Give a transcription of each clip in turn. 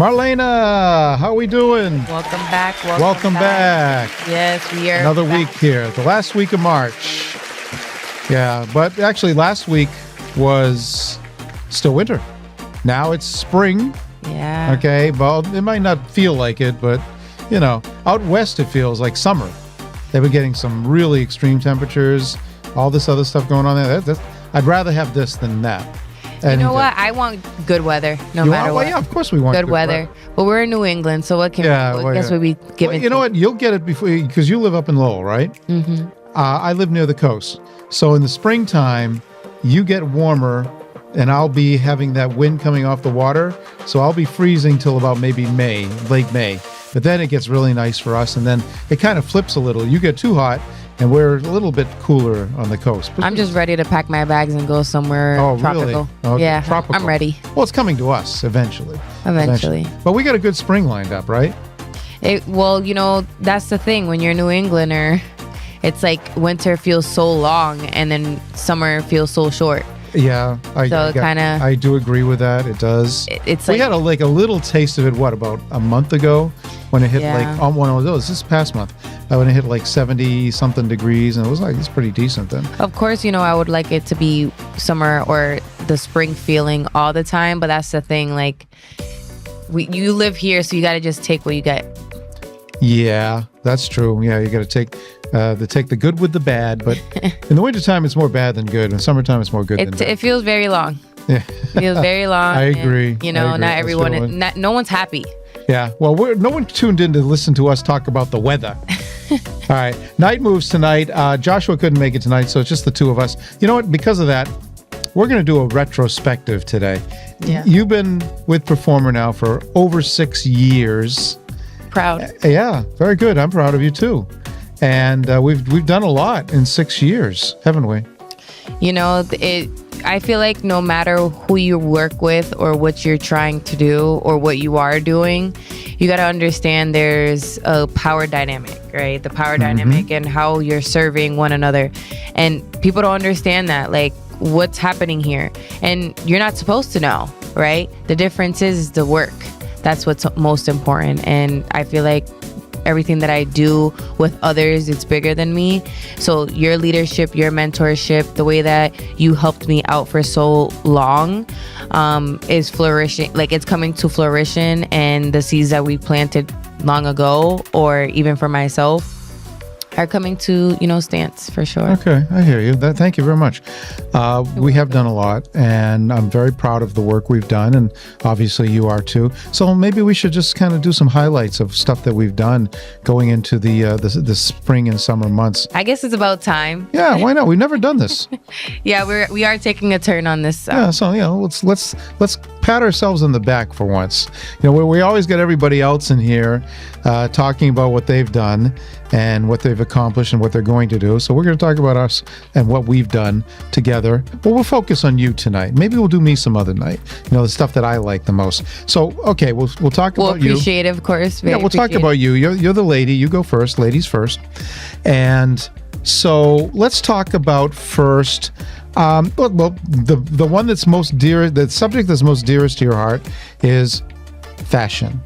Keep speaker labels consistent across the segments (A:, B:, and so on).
A: Marlena, how we doing?
B: Welcome back.
A: Welcome back.
B: Yes, we are
A: Another
B: back.
A: week here, the last week of March. Yeah, but actually last week was still winter. Now it's spring.
B: Yeah.
A: Okay, well, it might not feel like it, but, you know, out west it feels like summer. They've been getting some really extreme temperatures, all this other stuff going on there. I'd rather have this than that.
B: And you know what? I want good weather, no matter what.
A: Yeah, of course we want
B: good weather. But we're in New England, so what can I guess we be given?
A: You know what? You'll get it before, because you live up in Lowell, right?
B: Mm-hmm.
A: I live near the coast. So in the springtime, you get warmer, and I'll be having that wind coming off the water. So I'll be freezing till about maybe May, late May. But then it gets really nice for us, and then it kind of flips a little. You get too hot, and we're a little bit cooler on the coast. But
B: I'm just ready to pack my bags and go somewhere tropical.
A: Really? Okay.
B: Yeah,
A: tropical.
B: I'm ready.
A: Well, it's coming to us eventually.
B: Eventually.
A: But we got a good spring lined up, right?
B: Well, you know, that's the thing. When you're a New Englander, it's like winter feels so long, and then summer feels so short.
A: Yeah, I do agree with that. It does. We had a little taste of it. What, about a month ago, when it hit on one of those? This past month, when it hit like 70 something degrees, and it was it's pretty decent then.
B: Of course, you know, I would like it to be summer or the spring feeling all the time, but that's the thing. Like, you live here, so you got to just take what you get.
A: Yeah, that's true. Yeah, you got to take the good with the bad, but in the wintertime it's more bad than good. In summertime it's more good than bad.
B: It feels very long.
A: Yeah.
B: It feels very long.
A: I agree.
B: And, you know, not everyone, no one's happy.
A: Yeah, well, no one tuned in to listen to us talk about the weather. All right, night moves tonight. Joshua couldn't make it tonight, so it's just the two of us. You know what? Because of that, we're going to do a retrospective today.
B: Yeah.
A: You've been with Performer now for over 6 years.
B: Proud.
A: Yeah, very good. I'm proud of you too. And we've done a lot in 6 years, haven't we?
B: You know, I feel like no matter who you work with or what you're trying to do or what you are doing, you got to understand there's a power dynamic, right? The power dynamic and how you're serving one another. And people don't understand that, like, what's happening here. And you're not supposed to know, right? The difference is the work. That's what's most important. And I feel like everything that I do with others, it's bigger than me. So your leadership, your mentorship, the way that you helped me out for so long is flourishing. Like, it's coming to fruition, and the seeds that we planted long ago, or even for myself, are coming to, stance for sure.
A: Okay, I hear you. Thank you very much. We have done a lot, and I'm very proud of the work we've done, and obviously you are too. So maybe we should just kind of do some highlights of stuff that we've done going into the spring and summer months.
B: I guess it's about time.
A: Yeah, why not? We've never done this.
B: Yeah, we are taking a turn on this.
A: Yeah, so let's pat ourselves on the back for once. We always get everybody else in here talking about what they've done and what they've accomplished and what they're going to do. So we're going to talk about us and what we've done together. But we'll focus on you tonight. Maybe we'll do me some other night. The stuff that I like the most. So okay, we'll talk about you.
B: We'll appreciate it, of course.
A: Yeah, we'll talk about you. You're the lady. You go first. Ladies first. And so let's talk about first. Well, the one that's most dear, the subject that's most dearest to your heart is fashion.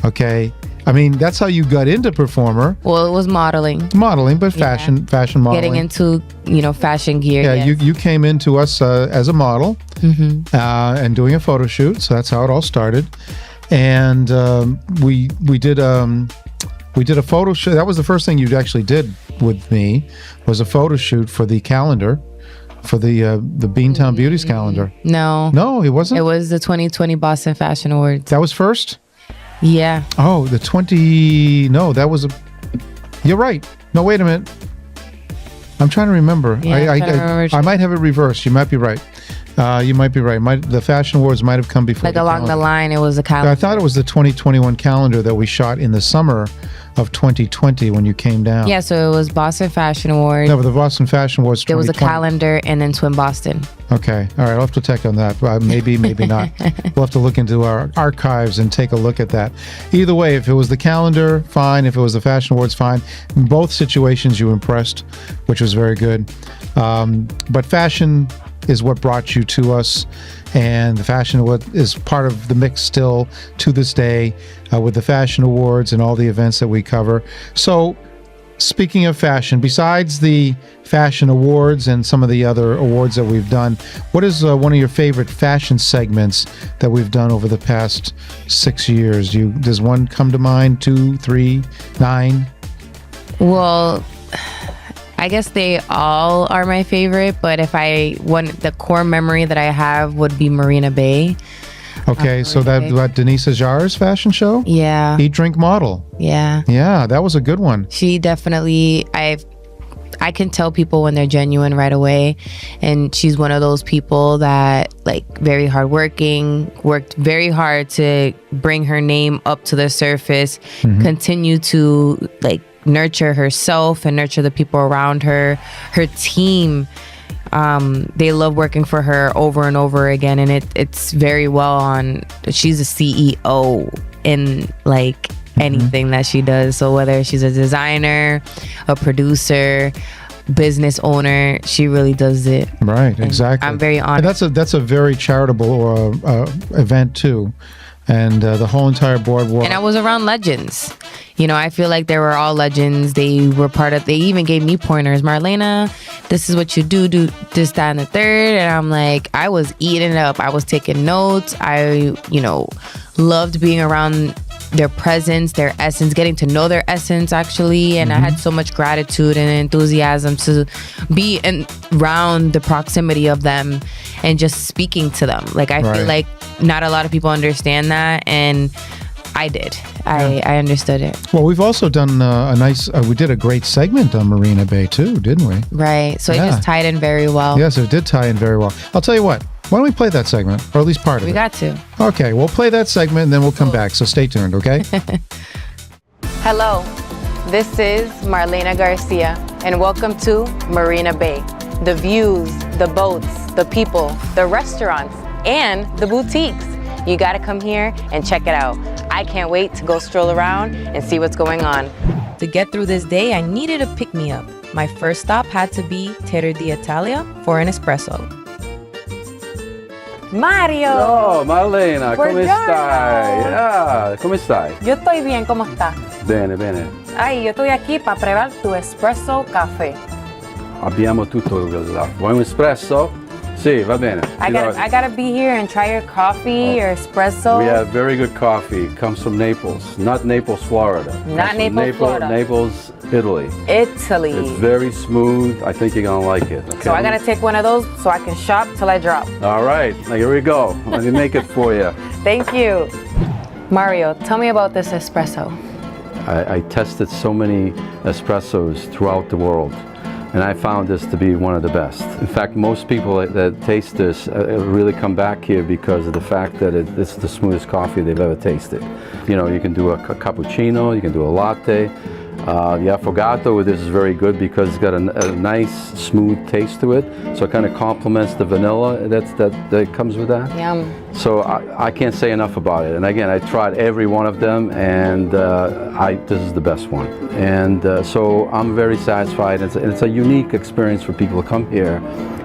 A: Okay. I mean, that's how you got into Performer.
B: Well, it was modeling, but
A: fashion modeling.
B: Getting into, fashion gear.
A: Yeah, yes. You came into us as a model and doing a photo shoot. So that's how it all started. And we did a photo shoot. That was the first thing you actually did with me, was a photo shoot for the calendar, for the Beantown Beauties calendar.
B: No,
A: it wasn't.
B: It was the 2020 Boston Fashion Awards.
A: That was first?
B: Yeah.
A: Oh, that was you're right. No, wait a minute. I'm trying to remember.
B: Yeah,
A: I might have it reversed. You might be right. The Fashion Awards might have come before.
B: Like along the line, it was a calendar.
A: I thought it was the 2021 calendar that we shot in the summer of 2020 when you came down.
B: Yeah, so it was Boston Fashion Awards.
A: No, but the Boston Fashion Awards.
B: There was a calendar and then Twin Boston.
A: Okay, all right. I'll have to check on that. Maybe not. We'll have to look into our archives and take a look at that. Either way, if it was the calendar, fine. If it was the Fashion Awards, fine. In both situations, you impressed, which was very good. But fashion is what brought you to us, and the fashion is part of the mix still to this day with the fashion awards and all the events that we cover. So speaking of fashion, besides the fashion awards and some of the other awards that we've done, what is one of your favorite fashion segments that we've done over the past 6 years? Does one come to mind? 2, 3, 9?
B: Well, I guess they all are my favorite, but if the core memory that I have would be Marina Bay.
A: Okay, so that Denise Ajar's fashion show?
B: Yeah.
A: Eat, Drink, Model.
B: Yeah.
A: Yeah, that was a good one.
B: She definitely, I can tell people when they're genuine right away. And she's one of those people that, like, very hardworking, worked very hard to bring her name up to the surface, continue to, like, nurture herself and nurture the people around her. Her team, they love working for her over and over again, and it's very well on. She's a CEO in, like, anything that she does. So whether she's a designer, a producer, business owner, she really does it.
A: Right,
B: And
A: exactly.
B: I'm very honored.
A: And that's a very charitable event too, and the whole entire boardwalk.
B: And I was around legends. You know, I feel like they were all legends. They were they even gave me pointers. Marlena, this is what you do this, that, and the third. And I'm like, I was eating it up. I was taking notes. I, loved being around their presence, their essence, getting to know their essence, actually. And I had so much gratitude and enthusiasm to be around the proximity of them and just speaking to them. Like, I feel like not a lot of people understand that, and I did. I understood it.
A: Well, we've also done we did a great segment on Marina Bay too, didn't we?
B: Right. So it just tied in very well.
A: Yes, it did tie in very well. I'll tell you what, why don't we play that segment, or at least part of it?
B: We got to.
A: Okay, we'll play that segment and then we'll come back, so stay tuned, okay?
B: Hello, this is Marlena Garcia, and welcome to Marina Bay. The views, the boats, the people, the restaurants, and the boutiques. You gotta come here and check it out. I can't wait to go stroll around and see what's going on. To get through this day, I needed a pick-me-up. My first stop had to be Terra d'Italia for an espresso. Mario!
C: Oh, Marlena, come
B: Buongiorno.
C: stai? Ah, come stai?
B: Yo estoy bien, ¿cómo estás?
C: Bene, bene.
B: Ay, yo estoy aquí para probar tu espresso café.
C: Abbiamo tutto là. Vuoi un espresso? Sì, va bene.
B: I gotta be here and try your coffee, your espresso.
C: We have very good coffee. It comes from Naples. Not Naples, Florida.
B: Not
C: Comes from
B: Naples, Florida.
C: Naples, Italy.
B: Italy.
C: It's very smooth. I think you're gonna like it. Okay?
B: So I gotta take one of those so I can shop till I drop.
C: All right, now here we go. Let me make it for you.
B: Thank you. Mario, tell me about this espresso.
C: I tested so many espressos throughout the world, and I found this to be one of the best. In fact, most people that taste this really come back here because of the fact that it's the smoothest coffee they've ever tasted. You know, you can do a cappuccino, you can do a latte. The affogato with this is very good because it's got a nice smooth taste to it, so it kind of complements the vanilla that comes with that.
B: Yum.
C: So I can't say enough about it. And again, I tried every one of them, and this is the best one. And so I'm very satisfied. It's a unique experience for people to come here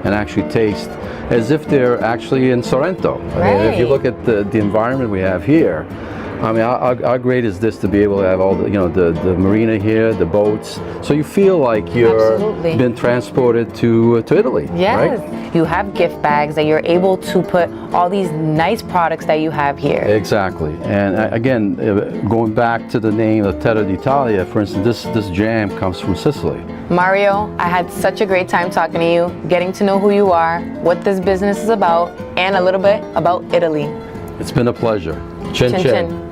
C: and actually taste as if they're actually in Sorrento.
B: Right.
C: If you look at the environment we have here, I mean, how great is this to be able to have all the, the marina here, the boats, so you feel like you're
B: Absolutely.
C: been transported to Italy,
B: Yes.
C: right?
B: You have gift bags that you're able to put all these nice products that you have here.
C: Exactly. And again, going back to the name of Terra d'Italia, for instance, this jam comes from Sicily.
B: Mario, I had such a great time talking to you, getting to know who you are, what this business is about, and a little bit about Italy.
C: It's been a pleasure. Chin
B: Chin
C: chin.
B: chin.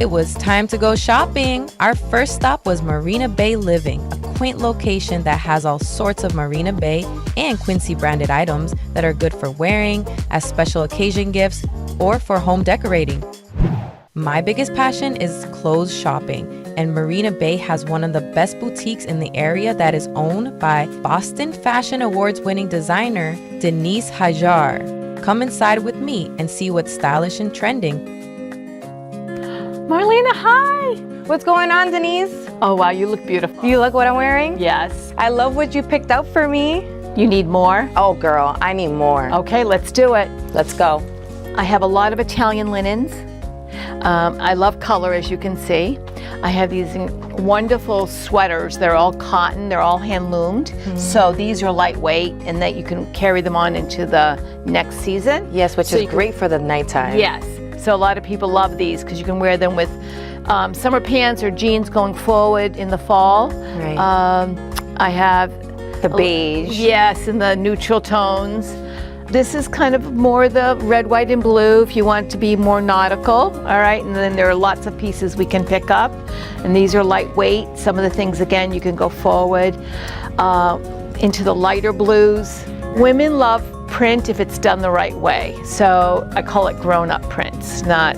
B: It was time to go shopping. Our first stop was Marina Bay Living, a quaint location that has all sorts of Marina Bay and Quincy branded items that are good for wearing, as special occasion gifts, or for home decorating. My biggest passion is clothes shopping, and Marina Bay has one of the best boutiques in the area that is owned by Boston Fashion Awards winning designer Denise Ajar. Come inside with me and see what's stylish and trending. Marlena, hi! What's going on, Denise?
D: Oh wow, you look beautiful.
B: You look what I'm wearing?
D: Yes.
B: I love what you picked out for me.
D: You need more?
B: Oh, girl, I need more.
D: Okay, let's do it.
B: Let's go.
D: I have a lot of Italian linens. I love color, as you can see. I have these wonderful sweaters. They're all cotton. They're all hand-loomed. So these are lightweight, and that you can carry them on into the next season.
B: Yes, which
D: So
B: is
D: you can-
B: great for the nighttime.
D: Yes. So a lot of people love these because you can wear them with summer pants or jeans going forward in the fall.
B: Right.
D: I have
B: The beige.
D: Yes, in the neutral tones. This is kind of more the red, white, and blue if you want to be more nautical, all right? And then there are lots of pieces we can pick up. And these are lightweight. Some of the things, again, you can go forward into the lighter blues. Women love print if it's done the right way. So I call it grown-up prints, not,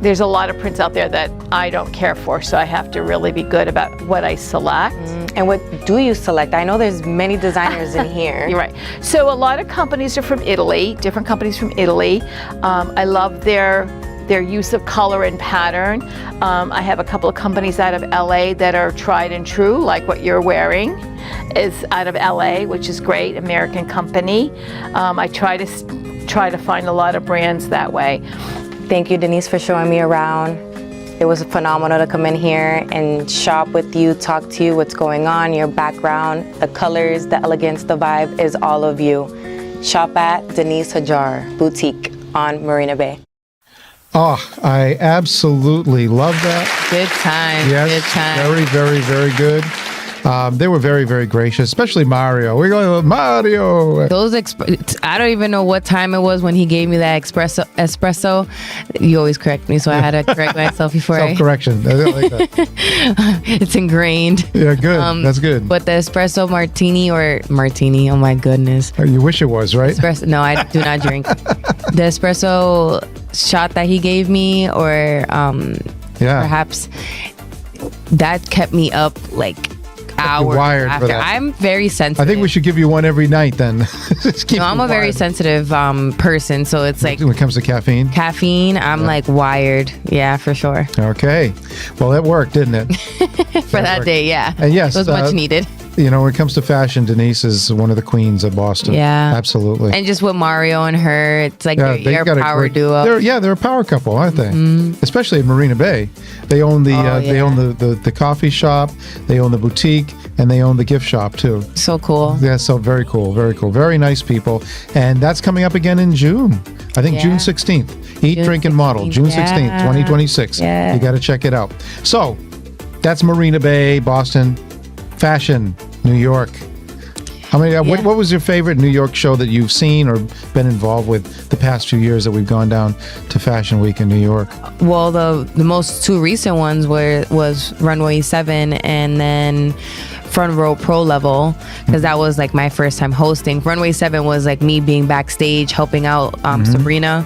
D: there's a lot of prints out there that I don't care for, so I have to really be good about what I select.
B: And what do you select? I know there's many designers in here.
D: You're right. So a lot of companies are from Italy, different companies from Italy. I love their use of color and pattern. I have a couple of companies out of LA that are tried and true, like what you're wearing is out of LA, which is great, American company. I try to find a lot of brands that way.
B: Thank you, Denise, for showing me around. It was phenomenal to come in here and shop with you, talk to you, what's going on, your background, the colors, the elegance, the vibe is all of you. Shop at Denise Hajar Boutique on Marina Bay.
A: Oh, I absolutely love that.
B: Good time.
A: Yes,
B: Good time.
A: very, very, very good. They were very, very gracious, especially Mario. We're going with Mario.
B: Those I don't even know what time it was when he gave me that espresso. You always correct me, so I had to correct myself before
A: Self-correction. I like that.
B: it's ingrained.
A: Yeah, good. That's good.
B: But the espresso martini, oh my goodness.
A: You wish it was, right?
B: Espresso, no, I do not drink. The espresso shot that he gave me, or
A: Yeah.
B: perhaps that kept me up like hours
A: wired for
B: after.
A: that.
B: I'm very sensitive.
A: I think we should give you one every night then. Just keep
B: No, I'm
A: you
B: a very
A: wired.
B: sensitive person, so it's like
A: When it comes to caffeine.
B: I'm like wired. Yeah, for sure.
A: Okay. Well, that worked, didn't it?
B: For that day, yeah.
A: And yes,
B: it was much needed.
A: You know, when it comes to fashion, Denise is one of the queens of Boston.
B: Yeah.
A: Absolutely.
B: And just with Mario and her, it's like
A: Yeah,
B: you're
A: got
B: a power duo.
A: They're a power couple, aren't they? Especially in Marina Bay. They own the they own the coffee shop, they own the boutique, and they own the gift shop too.
B: So cool.
A: Yeah, so very cool, very cool, very nice people. And that's coming up again in June. I think
B: Yeah.
A: June 16th. Eat,
B: June
A: Drink, and Model.
B: 16th.
A: June 16th,
B: Yeah.
A: 2026.
B: Yeah.
A: You got to check it out. So that's Marina Bay, Boston, fashion, New York. How many? What was your favorite New York show that you've seen or been involved with the past few years that we've gone down to Fashion Week in New York?
B: Well, the most two recent ones was Runway 7 and then Front Row Pro Level, because that was like my first time hosting. Runway 7 was like me being backstage helping out Sabrina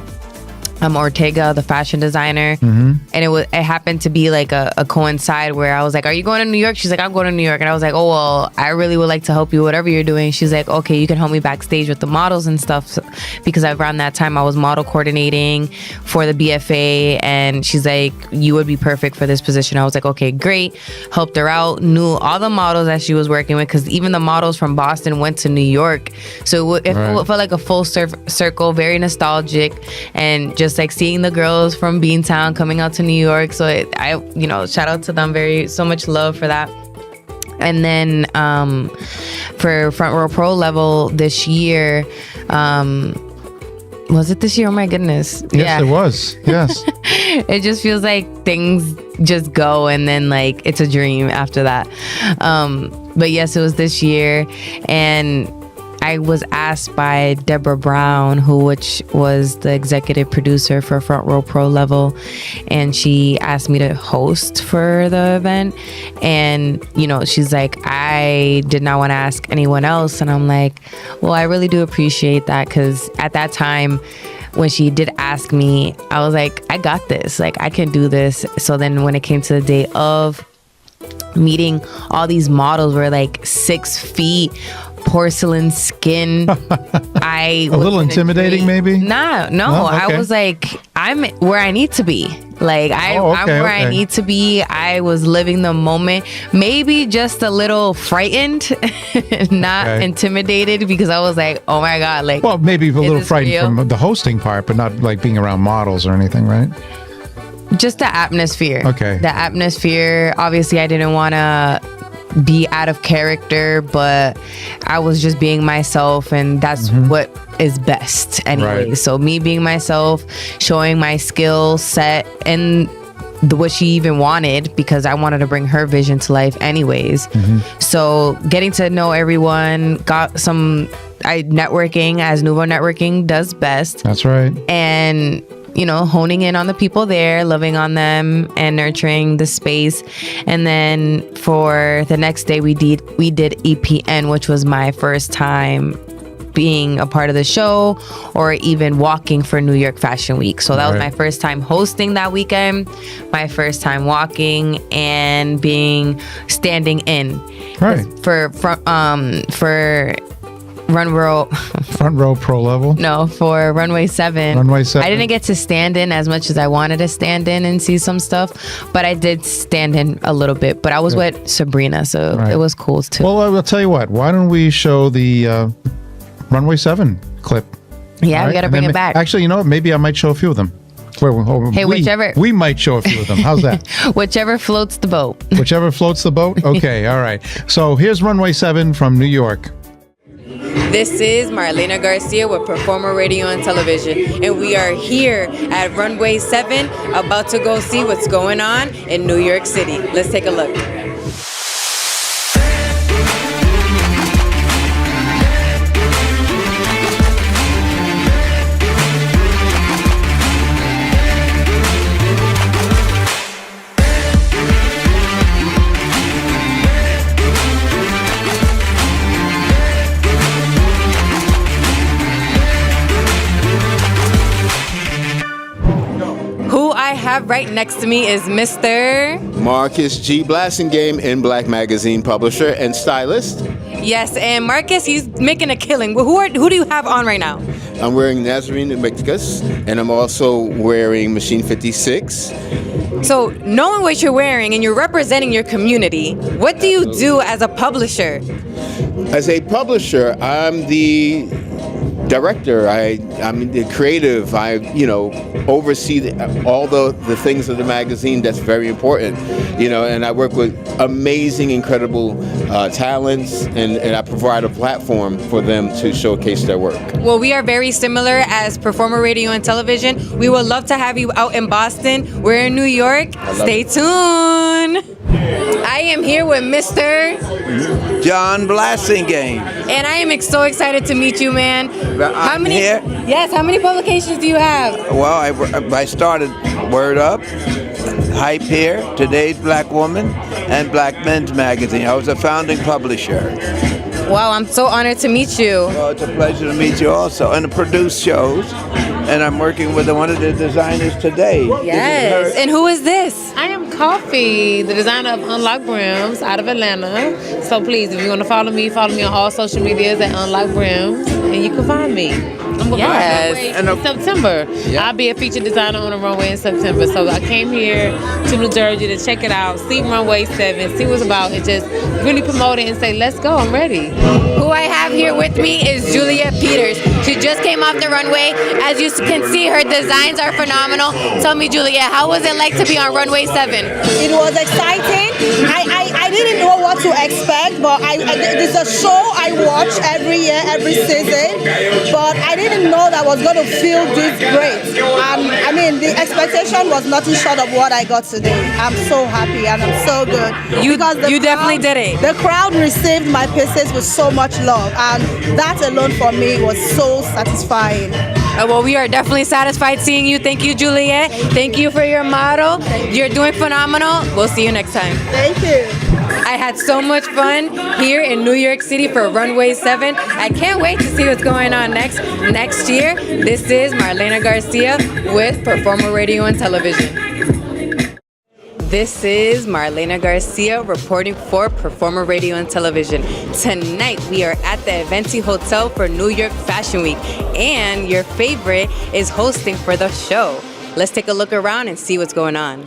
B: Ortega, the fashion designer, and it happened to be like a coincide where I was like, "Are you going to New York?" She's like, "I'm going to New York," and I was like, "Oh well, I really would like to help you, whatever you're doing." She's like, "Okay, you can help me backstage with the models and stuff," because around that time I was model coordinating for the BFA, and she's like, "You would be perfect for this position." I was like, "Okay, great." Helped her out, knew all the models that she was working with, because even the models from Boston went to New York, so it felt like a full circle, very nostalgic, and just like seeing the girls from Beantown coming out to New York. So I shout out to them, so much love for that. And then for Front Row Pro Level this year, was it this year? Oh my goodness.
A: Yes, it was. Yes.
B: It just feels like things just go, and then like it's a dream after that. But yes, it was this year, and I was asked by Deborah Brown, which was the executive producer for Front Row Pro Level, and she asked me to host for the event. And she's like, I did not want to ask anyone else, and I'm like, well, I really do appreciate that, because at that time when she did ask me, I was like, I got this, like I can do this. So then when it came to the day of meeting, all these models were like 6 feet, porcelain skin. I
A: A little intimidating, maybe?
B: No.
A: No? Okay.
B: I was like, I'm where I need to be. Like I'm where I need to be. I was living the moment. Maybe just a little frightened, not intimidated, because I was like, oh my God, like.
A: Well, maybe a little
B: this
A: frightened
B: real?
A: from the hosting part, but not like being around models or anything, right?
B: Just the atmosphere.
A: Okay.
B: The atmosphere. Obviously, I didn't want to be out of character, but I was just being myself, and that's what is best anyway.
A: Right.
B: So me being myself, showing my skill set, and what she even wanted, because I wanted to bring her vision to life anyways. So getting to know everyone, networking, as Nuvo Networking does best.
A: That's right.
B: And honing in on the people there, loving on them, and nurturing the space. And then for the next day, we did EPN, which was my first time being a part of the show or even walking for New York Fashion Week. So that was my first time hosting that weekend, my first time walking and standing in for
A: Front row pro level.
B: No, for Runway 7.
A: Runway 7.
B: I didn't get to stand in as much as I wanted to stand in and see some stuff, but I did stand in a little bit. But I was with Sabrina, so it was cool too.
A: Well, I'll tell you what. Why don't we show the Runway 7 clip?
B: Yeah, we got to bring it back.
A: Actually, you know what? Maybe I might show a few of them.
B: Hey, whichever.
A: We might show a few of them. How's that?
B: Whichever floats the boat.
A: Whichever floats the boat? Okay, all right. So here's Runway 7 from New York.
B: This is Marlena Garcia with Performer Radio and Television, and we are here at Runway 7 about to go see what's going on in New York City. Let's take a look. Who I have right next to me is Mr.
E: Marcus G. Blassingame in Black Magazine publisher and stylist.
B: Yes, and Marcus, he's making a killing. Who do you have on right now?
E: I'm wearing Nazarene Invictus, and I'm also wearing Machine 56.
B: So, knowing what you're wearing and you're representing your community, what do you do as a publisher?
E: As a publisher, I'm the director. I'm the creative. I oversee all the things of the magazine that's very important. And I work with amazing, incredible talents, and I provide a platform for them to showcase their work.
B: Well, we are very similar as Performer Radio and Television. We would love to have you out in Boston. We're in New York. Stay tuned. I am here with Mr.
F: John Blassingame.
B: And I am so excited to meet you, man.
F: How many? Here?
B: Yes, how many publications do you have?
F: Well, I started Word Up, Hype Here, Today's Black Woman, and Black Men's Magazine. I was a founding publisher.
B: Wow, I'm so honored to meet you.
F: Well, it's a pleasure to meet you also, and to produce shows. And I'm working with one of the designers today.
B: Yes. And who is this?
G: I am Coffee, the designer of Unlock Brims out of Atlanta. So please, if you want to follow me on all social medias at Unlock Brims, and you can find me. I'm going to be on the runway in September. Yeah. I'll be a featured designer on the runway in September. So I came here to New Jersey to check it out, see Runway 7, see what's about, and just really promote it and say, let's go, I'm ready.
B: Who I have here with me is Juliet Peters. She just came off the runway. As you can see, her designs are phenomenal. Tell me, Juliet, how was it like to be on Runway 7?
H: It was exciting. I didn't know what to expect, but it's a show I watch every year, every season, but I didn't know that I was going to feel this great. The expectation was nothing short of what I got today. I'm so happy and I'm so good.
B: You definitely did it.
H: The crowd received my pieces with so much love, and that alone for me was so satisfying.
B: Well, we are definitely satisfied seeing you. Thank you, Juliet. Thank you for your model. You're doing phenomenal. We'll see you next time.
H: Thank you.
B: I had so much fun here in New York City for Runway 7. I can't wait to see what's going on next year. This is Marlena Garcia with Performer Radio and Television. This is Marlena Garcia reporting for Performer Radio and Television. Tonight we are at the Eventi Hotel for New York Fashion Week, and your favorite is hosting for the show. Let's take a look around and see what's going on.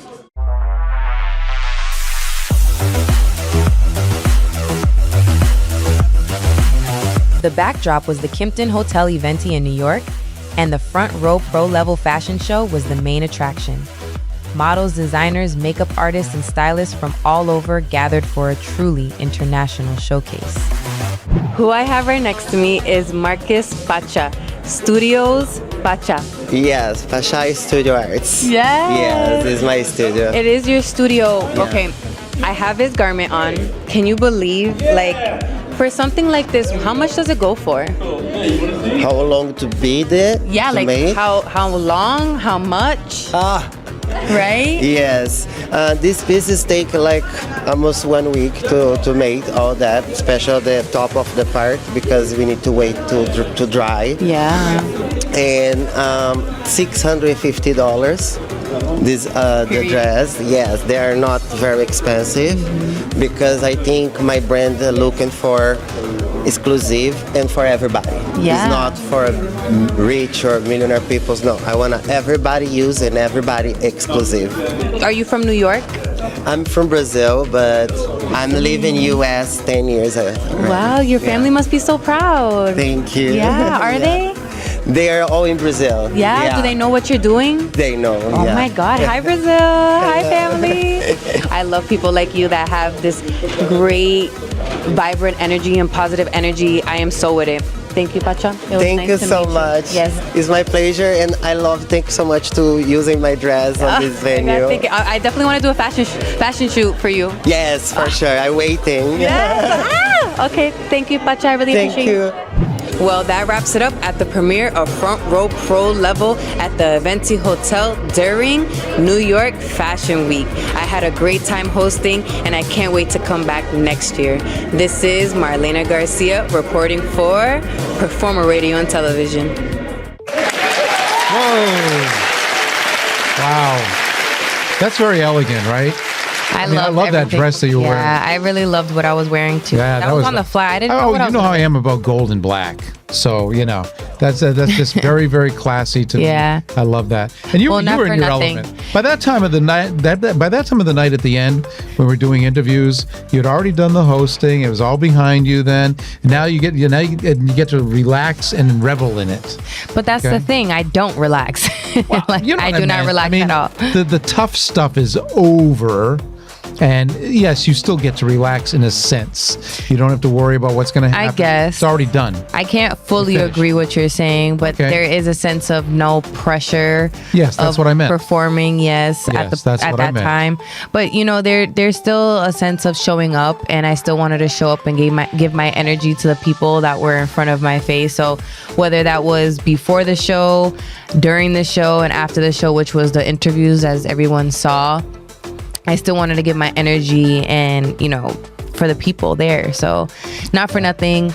B: The backdrop was the Kimpton Hotel Eventi in New York, and the Front Row Pro Level Fashion Show was the main attraction. Models, designers, makeup artists, and stylists from all over gathered for a truly international showcase. Who I have right next to me is Marcus Pacha, Studios Pacha.
I: Yes, Pacha Studio Arts.
B: Yes.
I: Yes, it's my studio.
B: It is your studio.
I: Yeah.
B: Okay, I have his garment on. Can you believe, like, for something like this, how much does it go for?
I: How long to be there?
B: Yeah,
I: to
B: like
I: make?
B: how long, how much? Right?
I: Yes. These pieces take like almost 1 week to make all that, especially the top of the part, because we need to wait to dry.
B: Yeah.
I: And $650. The dress, yes, they are not very expensive because I think my brand looking for exclusive and for everybody.
B: Yeah.
I: It's not for rich or millionaire people. No, I want everybody use and everybody exclusive.
B: Are you from New York?
I: I'm from Brazil, but I'm living U.S. 10 years.
B: Wow, your family must be so proud.
I: Thank you.
B: Yeah, are they?
I: They are all in Brazil.
B: Yeah? Do they know what you're doing?
I: They know.
B: Oh my God. Hi, Brazil. Hi, family. I love people like you that have this great, vibrant energy and positive energy. I am so with it. Thank you, Pacha.
I: Thank you so much.
B: Yes.
I: It's my pleasure, and I love, thank you so much to using my dress on this venue.
B: I definitely want to do a fashion shoot for you.
I: Yes, for sure. I'm waiting.
B: Yes. Okay. Thank you, Pacha. I really appreciate it.
I: Thank you.
B: Well, that wraps it up at the premiere of Front Row Pro Level at the Eventi Hotel during New York Fashion Week. I had a great time hosting, and I can't wait to come back next year. This is Marlena Garcia reporting for Performer Radio and Television.
A: Whoa. Wow. That's very elegant, right?
B: I
A: love that
B: everything.
A: dress that you're wearing.
B: Yeah, I really loved what I was wearing too.
A: Yeah,
B: that was on the fly. I didn't know what I was
A: you know how I
B: doing.
A: am about gold and black. So, that's just very, very classy to
B: Yeah.
A: me. I love that. And you
B: Well,
A: were
B: not
A: in
B: for
A: your
B: nothing.
A: element. By that time of the night, by that time of the night at the end, when we're doing interviews, you'd already done the hosting. It was all behind you then. And now you get to relax and revel in it.
B: But that's
A: Okay.
B: the thing. I don't relax. Like,
A: You know
B: I
A: what
B: do not
A: meant.
B: relax
A: I mean,
B: at all.
A: The tough stuff is over. And yes, you still get to relax in a sense. You don't have to worry about what's going to happen.
B: I guess.
A: It's already done.
B: I can't fully
A: You're finished.
B: agree what you're saying, but
A: Okay.
B: there is a sense of no pressure.
A: Yes, that's
B: of
A: what I meant.
B: Performing, yes,
A: Yes,
B: at
A: that's
B: at
A: what I
B: that
A: meant.
B: time. But there's still a sense of showing up, and I still wanted to show up and give my energy to the people that were in front of my face. So whether that was before the show, during the show, and after the show, which was the interviews, as everyone saw, I still wanted to give my energy and, for the people there. So not for nothing,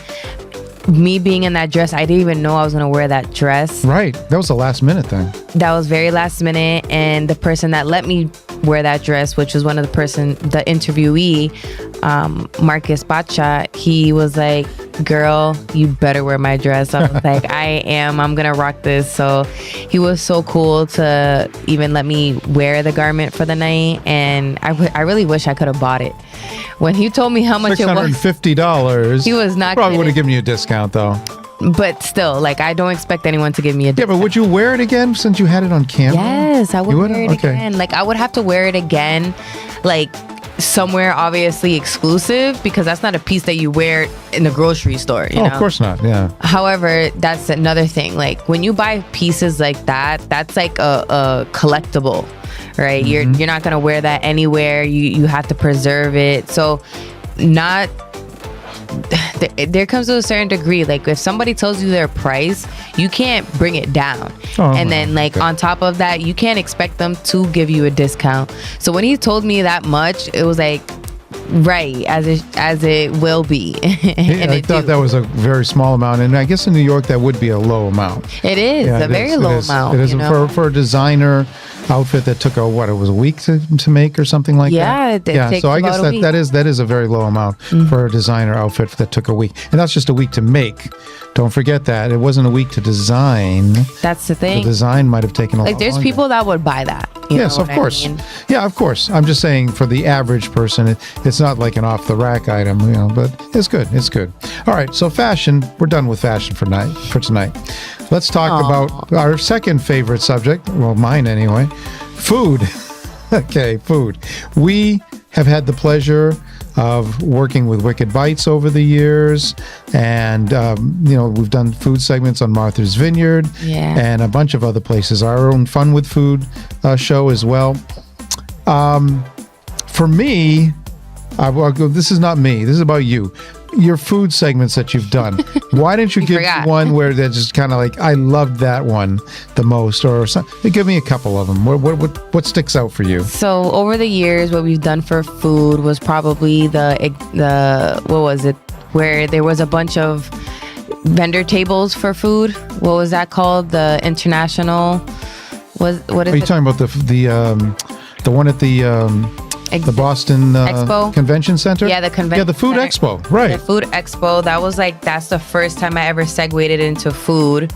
B: me being in that dress, I didn't even know I was going to wear that dress.
A: Right. That was a last minute thing.
B: That was very last minute. And the person that let me wear that dress, which was the interviewee, Marcus Pacha, he was like, girl, you better wear my dress. I was like, I'm gonna rock this. So he was so cool to even let me wear the garment for the night, and I really wish I could have bought it. When he told me how much it was,
A: $650.
B: he was not
A: Probably would have
B: kidding.
A: given you a discount though.
B: But still, I don't expect anyone to give me a
A: Yeah, but would you wear it again since you had it on camera?
B: Yes, I would
A: You would?
B: wear it
A: Okay.
B: again. I would have to wear it again, somewhere obviously exclusive, because that's not a piece that you wear in the grocery store. You know?
A: Of course not. Yeah.
B: However, that's another thing. When you buy pieces like that, that's like a collectible, right?
A: Mm-hmm.
B: You're not gonna wear that anywhere. You have to preserve it. So, there comes to a certain degree, if somebody tells you their price, you can't bring it down.
A: Oh,
B: And then
A: okay.
B: on top of that, you can't expect them to give you a discount. So when he told me that much, it was right, as it will be. And
A: I thought that was a very small amount, and I guess in New York that would be a low amount.
B: it is
A: Yeah,
B: a very low amount.
A: It is for a designer. outfit that took it was a week to make or something like that?
B: Yeah, it takes
A: so I guess
B: about a week.
A: that is a very low amount for a designer outfit that took a week. And that's just a week to make. Don't forget that. It wasn't a week to design.
B: That's the thing.
A: The design might have taken a lot
B: There's
A: longer.
B: people that would buy that.
A: Yes, of course. Yeah, of course. I'm just saying for the average person, it's not like an off-the-rack item, but it's good. It's good. All right, so fashion, we're done with fashion for tonight. Let's talk about our second favorite subject, well, mine anyway, food. Okay, food. We have had the pleasure of working with Wicked Bites over the years, and we've done food segments on Martha's Vineyard and a bunch of other places. Our own Fun with Food show as well. For me, this is not me. This is about you. Your food segments that you've done. Why didn't you give me one where they're just kind of like, I loved that one the most, or something? Give me a couple of them. What sticks out for you?
B: So over the years, what we've done for food was probably the what was it? Where there was a bunch of vendor tables for food. What was that called? The international. What is?
A: Are you talking about the one at the Boston
B: Expo
A: Convention Center?
B: Yeah, the convention.
A: Yeah, the Food
B: center.
A: Expo, right.
B: The Food Expo. That's the first time I ever segued into food.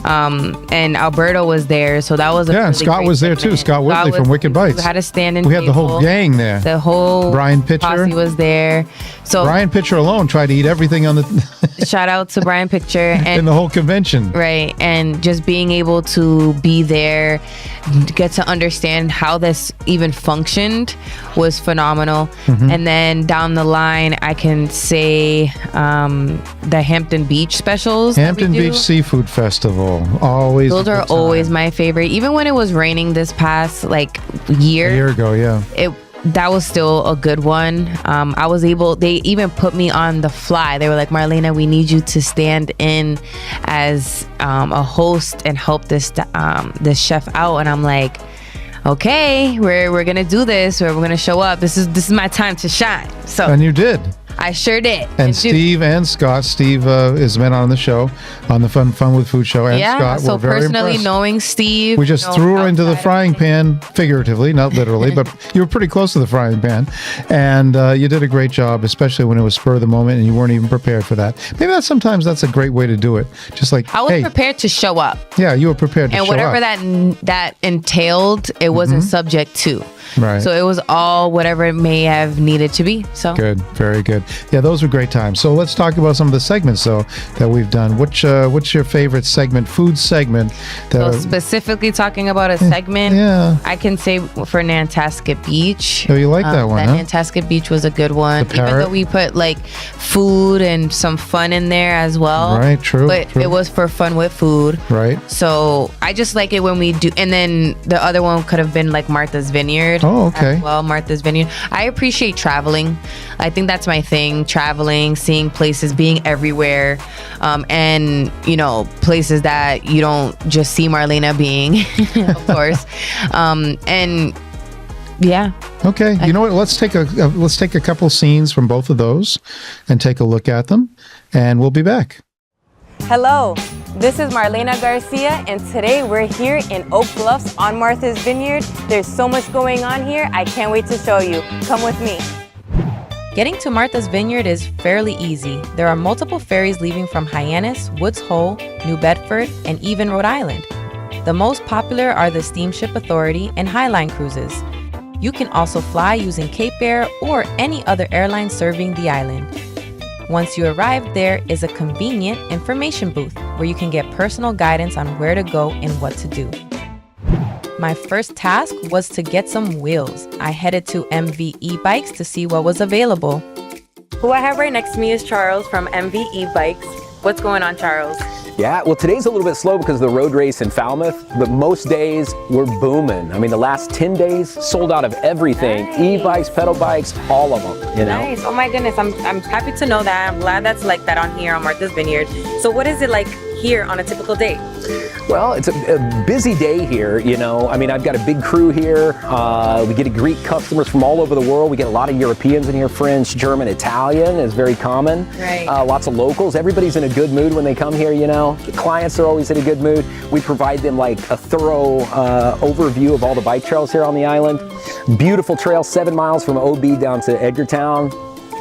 B: And Alberto was there, so that was a really
A: and Scott
B: great
A: was there
B: segment.
A: too. Scott Woodley from Wicked Bites.
B: We had a stand-in
A: We had the whole gang there.
B: The whole
A: Brian Pitcher
B: posse was there. So
A: Brian Pitcher alone tried to eat everything on the
B: shout out to Brian Pitcher and
A: in the whole convention.
B: Right, and just being able to be there, get to understand how this even functioned was phenomenal. And then down the line, I can say the Hampton Beach specials.
A: Hampton Beach Seafood Festival, always.
B: Those are always my favorite. Even when it was raining this past year.
A: A year ago, yeah.
B: That was still a good one. They even put me on the fly. They were like, Marlena, we need you to stand in as a host and help this chef out. And I'm like, okay, we're gonna do this, or we're gonna show up. This is my time to shine. So
A: And you did.
B: I sure did.
A: And Steve and Scott. Steve has been on the show, on the Fun with Food show. And Scott,
B: so
A: we're very
B: personally
A: impressed.
B: knowing Steve,
A: We just threw her into the frying pan, figuratively, not literally, but you were pretty close to the frying pan. And you did a great job, especially when it was spur of the moment and you weren't even prepared for that. Maybe sometimes that's a great way to do it. Just like,
B: I was prepared to show up.
A: Yeah, you were prepared to show up.
B: And whatever that entailed, it wasn't subject to.
A: Right.
B: So it was all whatever it may have needed to be. So
A: good, very good. Yeah, those were great times. So let's talk about some of the segments though that we've done. What's your favorite segment, food segment?
B: So specifically talking about a segment, I can say for Nantasket Beach.
A: Oh, you like that one, huh?
B: Nantasket Beach was a good one.
A: The
B: Even
A: parrot?
B: though we put food and some fun in there as well.
A: Right, true.
B: But it was for fun with food.
A: Right.
B: So I just like it when we do, and then the other one could have been Martha's Vineyard.
A: Oh, okay.
B: As well, Martha's Vineyard. I appreciate traveling. I think that's my thing. Traveling, seeing places, being everywhere, and places that you don't just see Marlena being, of course. And yeah.
A: Okay. You know what? Let's take a couple scenes from both of those, and take a look at them, and we'll be back.
J: Hello, this is Marlena Garcia, and today we're here in Oak Bluffs on Martha's Vineyard. There's so much going on here, I can't wait to show you. Come with me.
B: Getting to Martha's Vineyard is fairly easy. There are multiple ferries leaving from Hyannis, Woods Hole, New Bedford, and even Rhode Island. The most popular are the Steamship Authority and Highline cruises. You can also fly using Cape Air or any other airline serving the island. Once you arrive, there is a convenient information booth where you can get personal guidance on where to go and what to do. My first task was to get some wheels. I headed to MVE Bikes to see what was available.
J: Who I have right next to me is Charles from MVE Bikes. What's going on, Charles?
K: Yeah, well, today's a little bit slow because of the road race in Falmouth, but most days we're booming. I mean, the last 10 days sold out of everything. Nice. E-bikes, pedal bikes, all of them, you know?
J: Nice. Oh my goodness, I'm happy to know that. I'm glad that's like that on here on Martha's Vineyard. So what is it like here on a typical day?
K: Well, it's a busy day here, you know. I mean, I've got a big crew here. We get to greet customers from all over the world. We get a lot of Europeans in here, French, German, Italian is very common.
J: Right.
K: Lots of locals. Everybody's in a good mood when they come here, you know. The clients are always in a good mood. We provide them like a thorough overview of all the bike trails here on the island. Beautiful trail, 7 miles from OB down to Edgartown.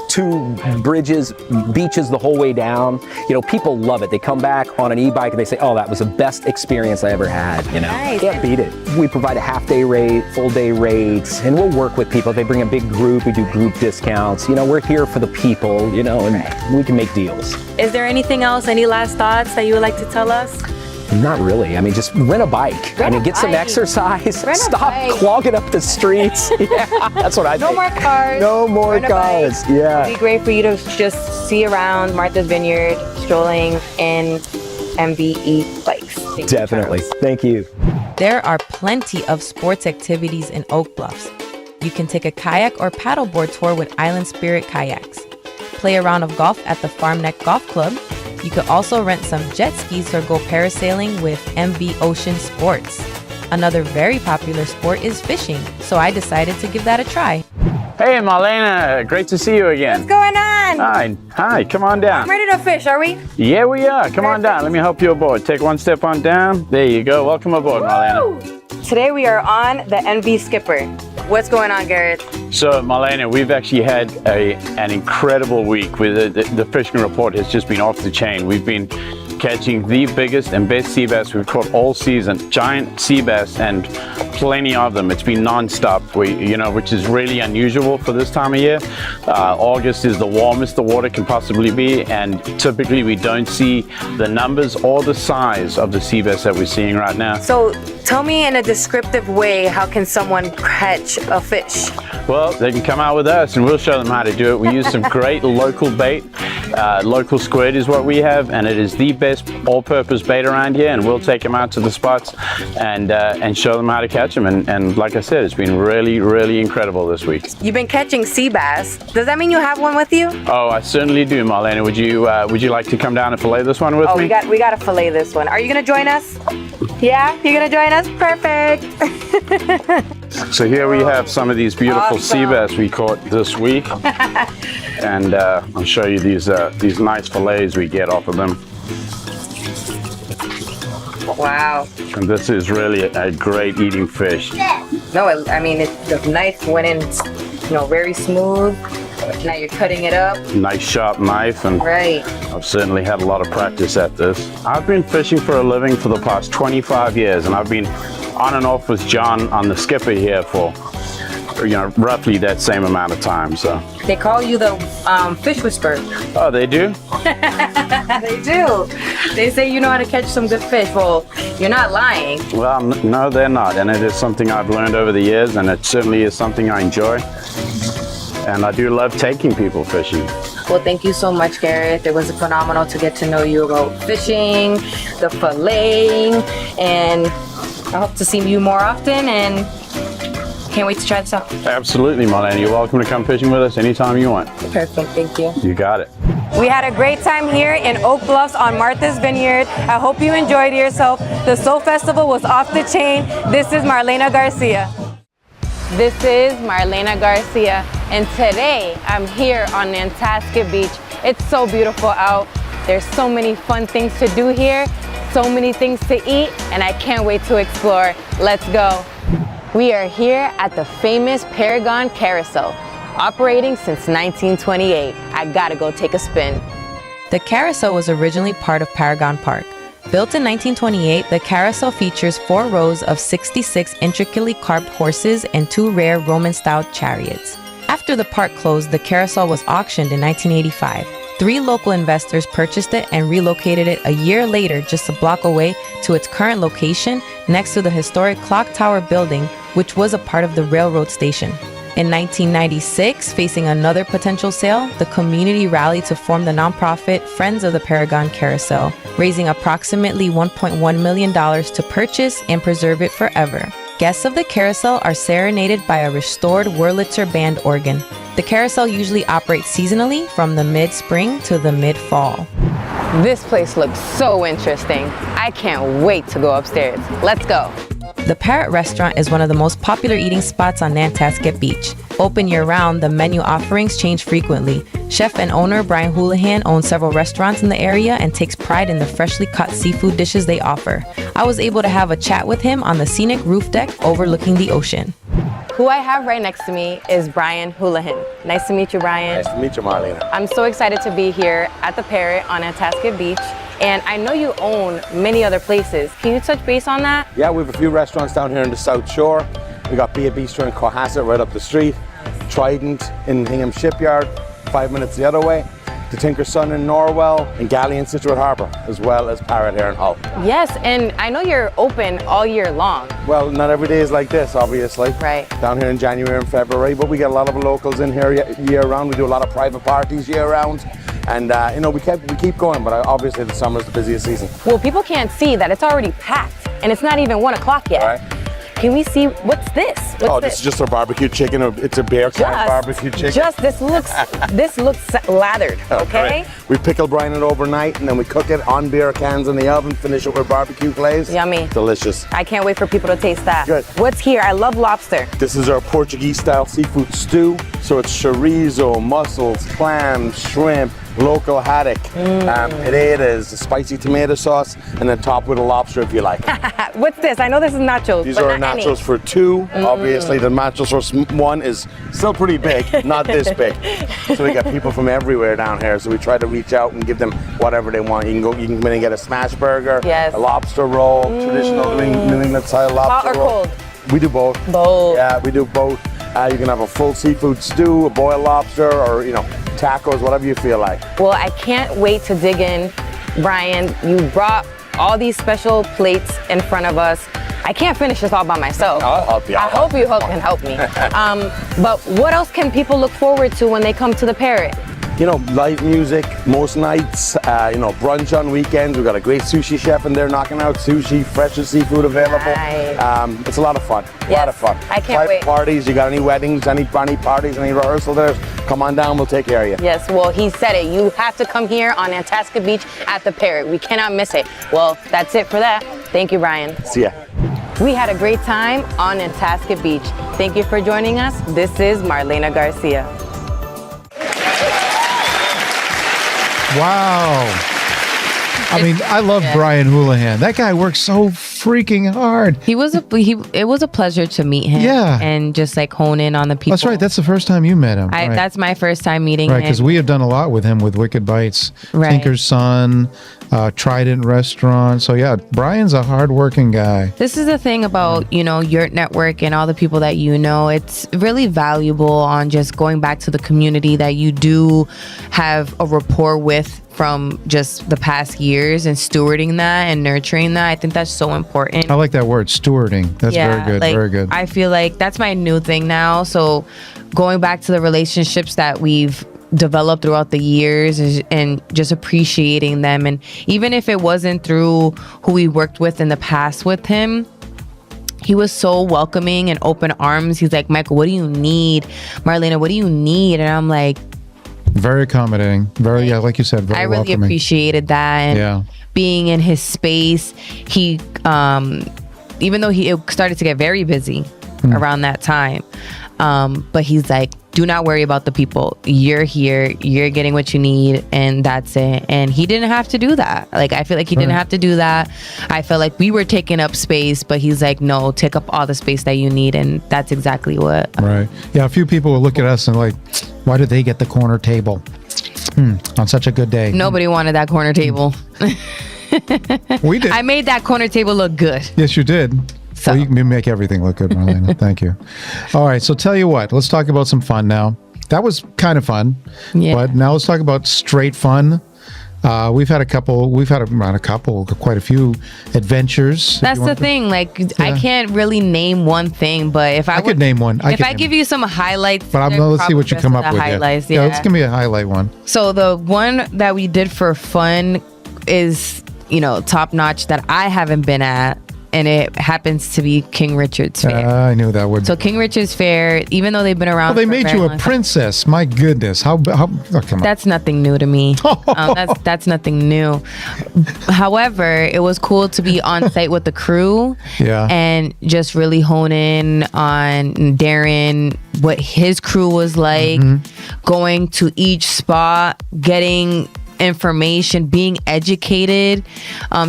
K: 2 bridges, beaches the whole way down. You know, people love it. They come back on an e-bike and they say, oh, that was the best experience I ever had, you know.
J: Nice.
K: Can't beat it. We provide a half-day rate, full-day rates, and we'll work with people. They bring a big group, we do group discounts. You know, we're here for the people, you know, and we can make deals.
J: Is there anything else, any last thoughts that you would like to tell us?
K: Not really. I mean, just rent a bike. Get some exercise. Stop clogging up the streets. Yeah, that's what I think.
J: No more cars.
K: No more cars. Yeah.
J: It'd be great for you to just see around Martha's Vineyard, strolling in MVE bikes.
K: Definitely. Thank you.
B: There are plenty of sports activities in Oak Bluffs. You can take a kayak or paddleboard tour with Island Spirit kayaks, play a round of golf at the Farm Neck Golf Club. You could also rent some jet skis or go parasailing with MV Ocean Sports. Another very popular sport is fishing, so I decided to give that a try.
L: Hey Marlena, great to see you again.
J: What's going on?
L: Hi, come on down.
J: I'm ready to fish, are we?
L: Yeah, we are. Come on down, let me help you aboard. Take one step on down. There you go, welcome aboard, Marlena.
J: Today we are on the MV Skipper. What's going on, Garrett?
L: So Marlena, we've actually had an incredible week. With the fishing report has just been off the chain. We've been catching the biggest and best sea bass we've caught all season. Giant sea bass, and plenty of them. It's been non-stop, which is really unusual for this time of year. August is the warmest the water can possibly be, and typically we don't see the numbers or the size of the sea bass that we're seeing right now.
J: So tell me in a descriptive way, how can someone catch a fish?
L: Well, they can come out with us and we'll show them how to do it. We use some great local bait. Local squid is what we have, and it is the best all-purpose bait around here, and we'll take them out to the spots and show them how to catch them. And like I said, it's been really, really incredible this week.
J: You've been catching sea bass. Does that mean you have one with you?
L: Oh, I certainly do, Marlena. Would you like to come down and fillet this one with me?
J: We got to fillet this one. Are you gonna join us? Yeah, you're gonna join us? Perfect.
L: So here we have some of these beautiful sea bass we caught this week, and I'll show you these nice fillets we get off of them.
J: Wow.
L: And this is really a great eating fish.
J: No, I mean, the knife went in, very smooth. Now you're cutting it up.
L: Nice sharp knife, and
J: right.
L: I've certainly had a lot of practice at this. I've been fishing for a living for the past 25 years, and I've been on and off with John on the skipper here for roughly that same amount of time. So
J: they call you the fish whisperer.
L: Oh, they do?
J: They do. They say you know how to catch some good fish. Well, you're not lying.
L: Well, no, they're not, and it is something I've learned over the years, and it certainly is something I enjoy, and I do love taking people fishing.
J: Well, thank you so much, Garrett. It was phenomenal to get to know you about fishing, the filleting, and I hope to see you more often, and can't wait to try this out.
L: Absolutely, Marlena. You're welcome to come fishing with us anytime you want.
J: Perfect, thank you.
L: You got it.
J: We had a great time here in Oak Bluffs on Martha's Vineyard. I hope you enjoyed yourself. The Soul Festival was off the chain. This is Marlena Garcia. This is Marlena Garcia, and today I'm here on Nantasket Beach. It's so beautiful out. There's so many fun things to do here, so many things to eat, and I can't wait to explore. Let's go. We are here at the famous Paragon Carousel, operating since 1928. I gotta go take a spin.
B: The carousel was originally part of Paragon Park. Built in 1928, the carousel features 4 rows of 66 intricately carved horses and 2 rare Roman-style chariots. After the park closed, the carousel was auctioned in 1985. 3 local investors purchased it and relocated it a year later, just a block away, to its current location next to the historic Clock Tower building, which was a part of the railroad station. In 1996, facing another potential sale, the community rallied to form the nonprofit Friends of the Paragon Carousel, raising approximately $1.1 million to purchase and preserve it forever. Guests of the carousel are serenaded by a restored Wurlitzer band organ. The carousel usually operates seasonally from the mid-spring to the mid-fall.
J: This place looks so interesting. I can't wait to go upstairs. Let's go. The Parrot Restaurant is one of the most popular eating spots on Nantasket Beach. Open year-round, the menu offerings change frequently. Chef and owner Brian Houlihan owns several restaurants in the area and takes pride in the freshly caught seafood dishes they offer. I was able to have a chat with him on the scenic roof deck overlooking the ocean. Who I have right next to me is Brian Houlihan. Nice to meet you, Brian.
M: Nice to meet you, Marlena.
J: I'm so excited to be here at the Parrot on Nantasket Beach. And I know you own many other places. Can you touch base on that?
M: Yeah, we have a few restaurants down here in the South Shore. We got Be a Bistro in Cohasset right up the street, Trident in Hingham Shipyard, 5 minutes the other way, the Tinker's Son in Norwell, and Galley in Situate Harbour, as well as Parrot here in Hull.
J: Yes, and I know you're open all year long.
M: Well, not every day is like this, obviously.
J: Right.
M: Down here in January and February, but we get a lot of locals in here year round. We do a lot of private parties year round. And you know, we keep going, but obviously the summer is the busiest season.
J: Well, people can't see that it's already packed, and it's not even 1 o'clock yet.
M: All right.
J: Can we see, what's this?
M: This is just our barbecue chicken. It's a beer can barbecue chicken.
J: This looks lathered, okay?
M: We pickle brine it overnight, and then we cook it on beer cans in the oven, finish it with barbecue glaze.
J: Yummy.
M: Delicious.
J: I can't wait for people to taste that.
M: Good.
J: What's here? I love lobster.
M: This is our Portuguese-style seafood stew. So it's chorizo, mussels, clams, shrimp, local haddock, potatoes, spicy tomato sauce, and then top with a lobster if you like.
J: What's this? I know this is nachos.
M: These
J: but
M: are
J: not
M: nachos for two. Obviously, the nachos for one is still pretty big, not this big. So we got people from everywhere down here. So we try to reach out and give them whatever they want. You can come in and get a smash burger, a lobster roll, traditional New England style lobster roll.
J: Hot or cold?
M: We do both.
J: Both.
M: Yeah, we do both. You can have a full seafood stew, a boiled lobster, or tacos, whatever you feel like.
J: Well, I can't wait to dig in. Brian, you brought all these special plates in front of us. I can't finish this all by myself.
M: I'll help you.
J: I hope you can help me. But what else can people look forward to when they come to the Parrot?
M: Live music most nights, brunch on weekends. We've got a great sushi chef in there knocking out sushi, fresh seafood available.
J: Nice.
M: It's a lot of fun.
J: Yes,
M: A lot of fun.
J: I can't
M: Private
J: wait.
M: parties, you got any weddings, any parties, any rehearsal there, come on down, we'll take care of you.
J: Yes, well, he said it. You have to come here on Nantasket Beach at the Parrot. We cannot miss it. Well, that's it for that. Thank you, Brian.
M: See ya.
J: We had a great time on Nantasket Beach. Thank you for joining us. This is Marlena Garcia.
A: Wow. I mean, I love Brian Houlihan. That guy works so freaking hard.
B: It was a pleasure to meet him.
A: Yeah.
B: And just like hone in on the people.
A: That's right. That's the first time you met him. Right.
B: That's my first time meeting
A: Right,
B: him.
A: because we have done a lot with him with Wicked Bites,
B: Right.
A: Tinker's Son, Trident Restaurant. So yeah, Brian's a hardworking guy.
B: This is the thing about, your network and all the people that you know. It's really valuable on just going back to the community that you do have a rapport with from just the past years and stewarding that and nurturing that. I think that's so important.
A: I like that word, stewarding. That's very good.
B: Like,
A: Very good.
B: I feel like that's my new thing now. So going back to the relationships that we've developed throughout the years and just appreciating them. And even if it wasn't through who we worked with in the past with him, he was so welcoming and open arms. He's like, Michael, what do you need? Marlena, what do you need? And I'm like,
A: very accommodating. Very, like you said, very
B: I really
A: welcoming.
B: appreciated that. And being in his space, he, even though it started to get very busy around that time, but he's like, do not worry about the people. You're here, you're getting what you need, and that's it. And he didn't have to do that. Like, I feel like he didn't have to do that. I felt like we were taking up space, but he's like, no, take up all the space that you need. And that's exactly what.
A: Right. Yeah, a few people will look at us and like, why did they get the corner table on such a good day?
B: Nobody wanted that corner table.
A: We did.
B: I made that corner table look good.
A: Yes, you did. So you can make everything look good, Marlena. Thank you. All right, so tell you what, let's talk about some fun now. That was kind of fun, but now let's talk about straight fun. We've had quite a few adventures.
B: That's the thing. Like, I can't really name one thing, but if I
A: could name one.
B: If I give you some highlights,
A: but let's see what you come up with.
B: Highlights,
A: yeah, let's give me a highlight one.
B: So the one that we did for fun is, top notch that I haven't been at. and it happens to be King Richard's Fair.
A: I knew that would.
B: So King Richard's Fair, even though they've been around,
A: Well, they
B: for
A: made
B: very
A: you a
B: long time-
A: princess. My goodness, how oh, come on.
B: That's nothing new to me. That's nothing new. However, it was cool to be on site with the crew, and just really hone in on Darren, what his crew was like, going to each spot, getting information, being educated,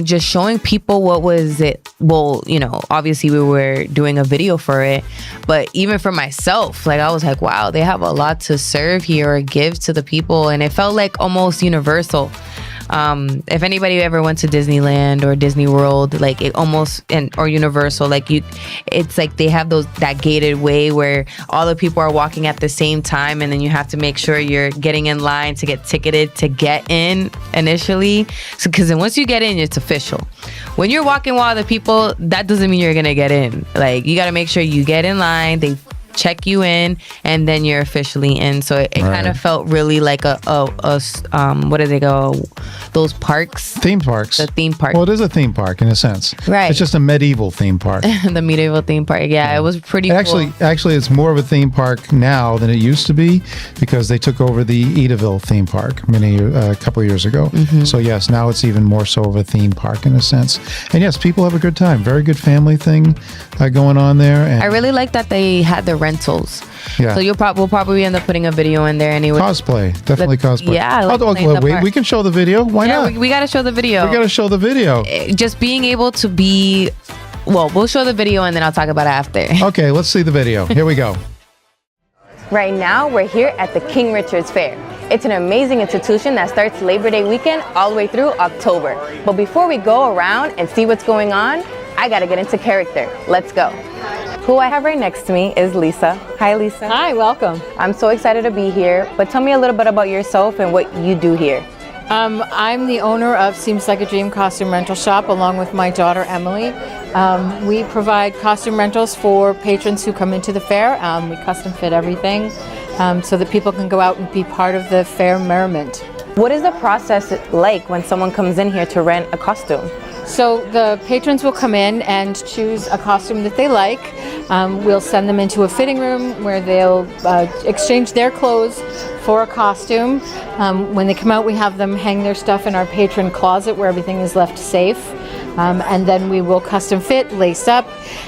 B: just showing people what was it. Well, you know, obviously we were doing a video for it, but even for myself, like I was like, wow, they have a lot to serve here or give to the people, and it felt like almost universal. If anybody ever went to Disneyland or Disney World, like it almost, or Universal, like it's like they have that gated way where all the people are walking at the same time, and then you have to make sure you're getting in line to get ticketed to get in initially. So, because then once you get in, it's official. When you're walking while other people, that doesn't mean you're gonna get in. Like you got to make sure you get in line. They check you in, and then you're officially in. So it kind of felt really like a what do they go? Those parks?
A: Theme parks.
B: The theme park.
A: Well, it is a theme park in a sense.
B: Right.
A: It's just a medieval theme park.
B: The medieval theme park. Yeah, it was pretty cool.
A: Actually, it's more of a theme park now than it used to be because they took over the Edaville theme park a couple of years ago. So yes, now it's even more so of a theme park in a sense. And yes, people have a good time. Very good family thing going on there. And
B: I really like that they had the rentals.
A: Yeah.
B: So we'll probably end up putting a video in there anyway.
A: Cosplay, definitely cosplay.
B: Yeah, I like
A: we can show the video. Why not?
B: We got to show the video.
A: We got to show the video.
B: Just being able to be. Well, we'll show the video and then I'll talk about it after.
A: Okay, let's see the video. Here we go.
J: Right now, we're here at the King Richard's Fair. It's an amazing institution that starts Labor Day weekend all the way through October. But before we go around and see what's going on, I gotta get into character. Let's go. Who I have right next to me is Lisa. Hi, Lisa.
N: Hi, welcome.
J: I'm so excited to be here, but tell me a little bit about yourself and what you do here.
N: I'm the owner of Seems Like a Dream Costume Rental Shop along with my daughter Emily. We provide costume rentals for patrons who come into the fair. We custom fit everything so that people can go out and be part of the fair merriment.
J: What is the process like when someone comes in here to rent a costume?
N: So the patrons will come in and choose a costume that they like. We'll send them into a fitting room where they'll exchange their clothes for a costume. When they come out, we have them hang their stuff in our patron closet where everything is left safe. And then we will custom fit, lace up,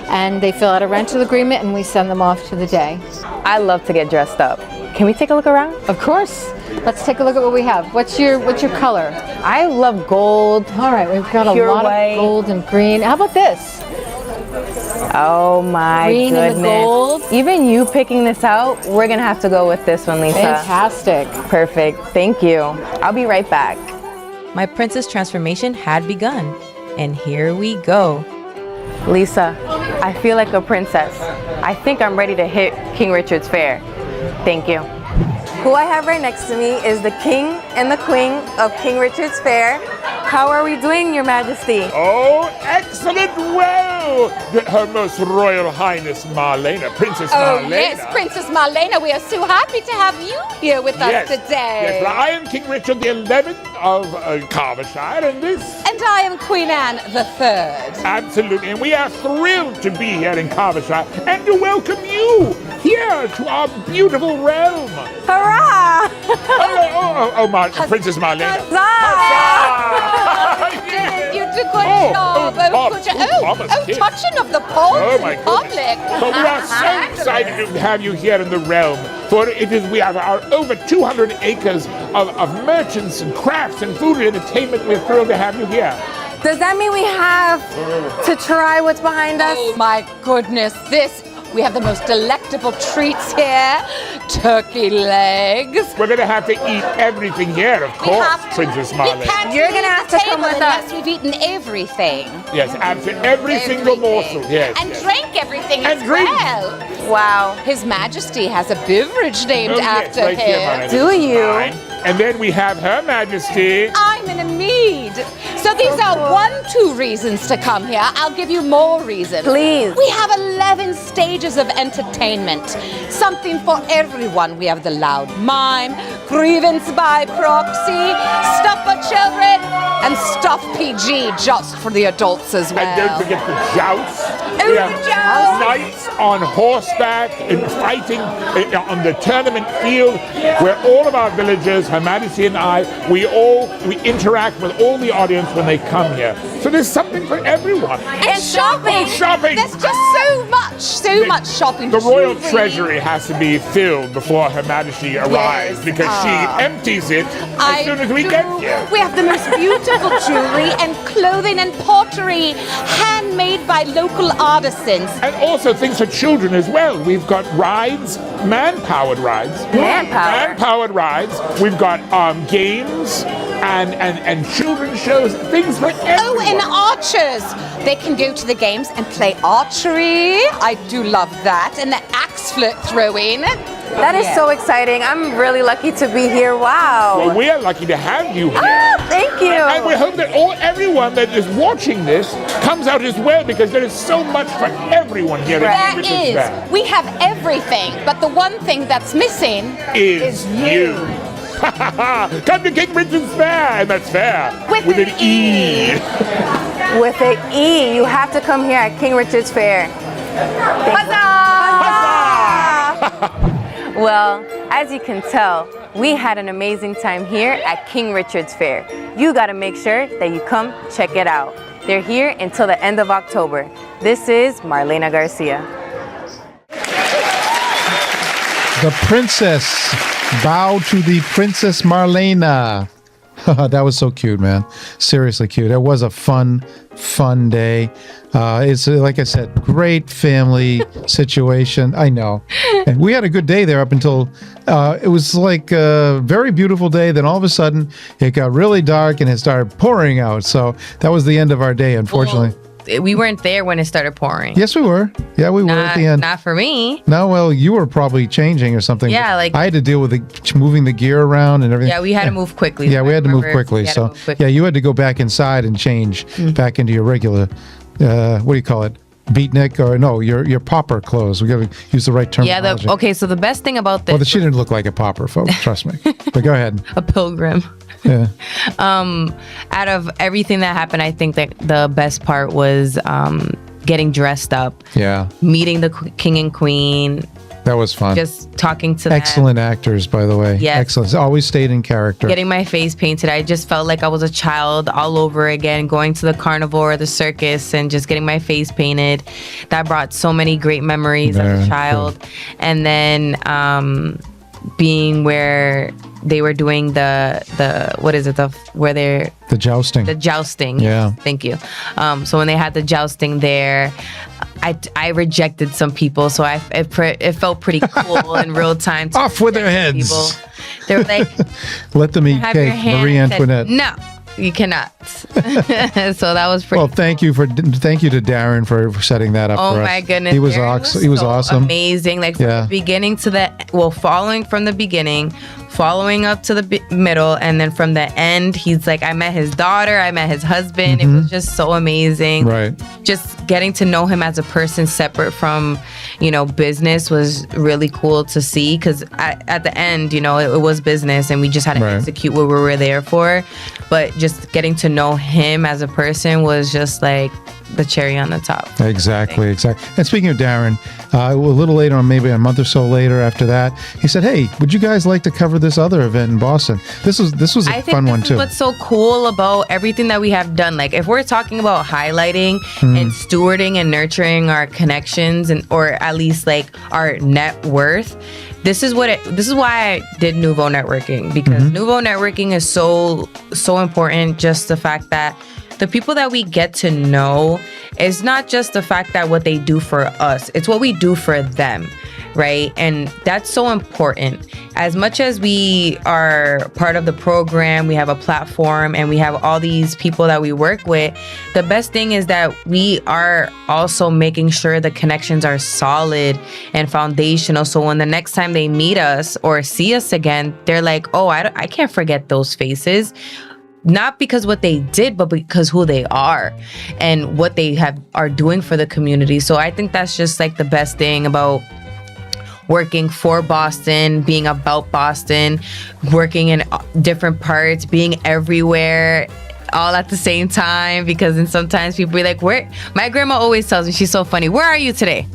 N: and they fill out a rental agreement and we send them off to the day.
J: I love to get dressed up. Can we take a look around?
N: Of course. Let's take a look at what we have. What's your color?
J: I love gold.
N: All right, we've got a lot of gold and green. How about this?
J: Oh my
N: green
J: goodness.
N: And the gold.
J: Even you picking this out, we're gonna have to go with this one, Lisa.
N: Fantastic.
J: Perfect. Thank you. I'll be right back.
B: My princess transformation had begun, and here we go.
J: Lisa, I feel like a princess. I think I'm ready to hit King Richard's Fair. Thank you. Who I have right next to me is the King and the Queen of King Richard's Fair. How are we doing, Your Majesty?
O: Oh, excellent! Well, Her Most Royal Highness Marlena, Princess Marlena.
P: Oh, yes, Princess Marlena, we are so happy to have you here with us today.
O: Yes, well, I am King Richard the 11th of Carvershire, and this...
P: And I am Queen Anne the 3rd.
O: Absolutely, and we are thrilled to be here in Carvershire and to welcome you here to our beautiful realm.
P: Hurrah!
O: Princess Marlena.
P: Huzzah! You did a good job. Touching of the poles in public.
O: But we are so excited to have you here in the realm, for we have our over 200 acres of merchants and crafts and food and entertainment. We're thrilled to have you here.
J: Does that mean we have to try what's behind us?
P: Oh my goodness, we have the most delectable treats here. Turkey legs.
O: We're going to have to eat everything here, of course, Princess Marlena.
P: You're going to have to come with us. We've eaten everything.
O: Yes, absolutely. Every single morsel. Yes.
P: And drank everything as well.
J: Wow.
P: His Majesty has a beverage named after
O: right
P: him.
J: Do you?
O: And then we have Her Majesty.
P: I'm in a mead. So these are 2 reasons to come here. I'll give you more reasons.
J: Please.
P: We have 11 stages of entertainment. Something for everyone. We have the loud mime, grievance by proxy, stuff for children, And stuff PG just for the adults as well.
O: And don't forget the jousts.
P: Oh,
O: We
P: the
O: have
P: jousts.
O: Knights on horseback and fighting on the tournament field, where all of our villagers, Her Majesty and I, we interact with all the audience when they come here. So there's something for everyone.
P: And shopping.
O: Shopping.
P: There's just so much shopping.
O: The royal
P: Jewelry.
O: treasury has to be filled before Her Majesty arrives, because she empties it as soon as we get here.
P: We have the most beautiful jewelry and clothing and pottery, handmade by local artisans.
O: And also things for children as well. We've got rides, man-powered rides. Man-powered rides. We've got games and children's shows, things for everyone.
P: Oh, and archers. They can go to the games and play archery. I do love that. And the axe flip throwing.
J: That is so exciting. I'm really lucky to be here. Wow.
O: Well, we are lucky to have you here.
J: Thank you.
O: And we hope that everyone that is watching this comes out as well, because there is so much for everyone here at King Richard's Fair.
P: We have everything, but the one thing that's missing
O: is you. Come to King Richard's Fair, and that's fair with an E.
J: With an E, you have to come here at King Richard's Fair. Well, as you can tell, we had an amazing time here at King Richard's Fair. You gotta make sure that you come check it out. They're here until the end of October. This is Marlena Garcia.
A: The princess. Bow to the Princess Marlena. That was so cute, man. Seriously cute. It was a fun day. It's like I said, great family situation. I know. And we had a good day there up until it was like a very beautiful day. Then all of a sudden it got really dark and it started pouring out. So that was the end of our day, unfortunately.
B: We weren't there when it started pouring.
A: Yes, we were. Yeah, we were at the end.
B: Not for me.
A: No, well, you were probably changing or something.
B: Yeah, like
A: I had to deal with moving the gear around and everything.
B: Yeah, we had to move quickly.
A: Yeah, we had to move quickly. So yeah, you had to go back inside and change back into your regular, what do you call it? Beatnik, or no, your pauper clothes. We got to use the right terminology.
B: Yeah. Okay. So the best thing about this.
A: Well, she didn't look like a pauper, folks. Trust me. But go ahead.
B: A pilgrim.
A: Yeah.
B: Out of everything that happened, I think that the best part was getting dressed up.
A: Yeah.
B: Meeting the king and queen.
A: That was fun.
B: Just talking to them.
A: Excellent actors, by the way.
B: Yes.
A: Excellent. Always stayed in character.
B: Getting my face painted. I just felt like I was a child all over again, going to the carnival or the circus and just getting my face painted. That brought so many great memories as a child. Cool. And then being where they were doing the
A: jousting.
B: The jousting.
A: Yeah.
B: Thank you. So when they had the jousting there, I rejected some people, so it felt pretty cool in real time.
A: Off with their heads.
B: People. They were like,
A: let them eat cake, Marie Antoinette.
B: No, you cannot. So that was pretty.
A: Well, thank you to Darren for setting that up for us.
B: Oh my goodness,
A: he was awesome. He was awesome.
B: Amazing. Like from the beginning to following from the beginning, following up to the middle, and then from the end, he's like, I met his daughter, I met his husband. It was just so amazing.
A: Right.
B: Just getting to know him as a person separate from, business was really cool to see, because at the end, it was business and we just had to execute what we were there for. But just getting to know him as a person was just like the cherry on the top. Exactly.
A: And speaking of Darren, a little later on, maybe a month or so later after that, he said, hey, would you guys like to cover this other event in Boston? This was a fun one too.
B: What's so cool about everything that we have done, like if we're talking about highlighting and stewarding and nurturing our connections, or at least like our net worth, this is why I did Nouveau Networking, because Nouveau Networking is so important. Just the fact that the people that we get to know is not just the fact that what they do for us, it's what we do for them, right? And that's so important. As much as we are part of the program, we have a platform and we have all these people that we work with, the best thing is that we are also making sure the connections are solid and foundational. So when the next time they meet us or see us again, they're like, oh, I can't forget those faces. Not because what they did, but because who they are and what they are doing for the community. So I think that's just like the best thing about working for Boston, being about Boston, working in different parts, being everywhere. all at the same time, because then sometimes people be like, where? My grandma always tells me, she's so funny, where are you today?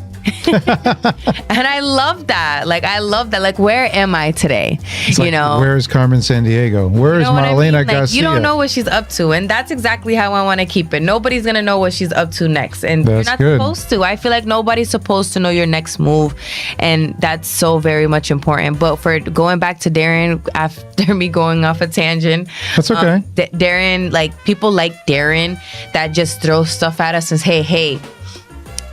B: And I love that. Like, I love that. Like, where am I today?
A: It's like, where is Carmen Sandiego? Where is Marlena
B: Like,
A: Garcia?
B: you don't know what she's up to, and that's exactly how I want to keep it. Nobody's gonna know what she's up to next, and
A: That's
B: you're not
A: good.
B: supposed to. I feel like nobody's supposed to know your next move, and that's so very much important. But for going back to Darren, after me going off a tangent,
A: That's okay.
B: Darren, like, people like Darren that just throw stuff at us and say, hey,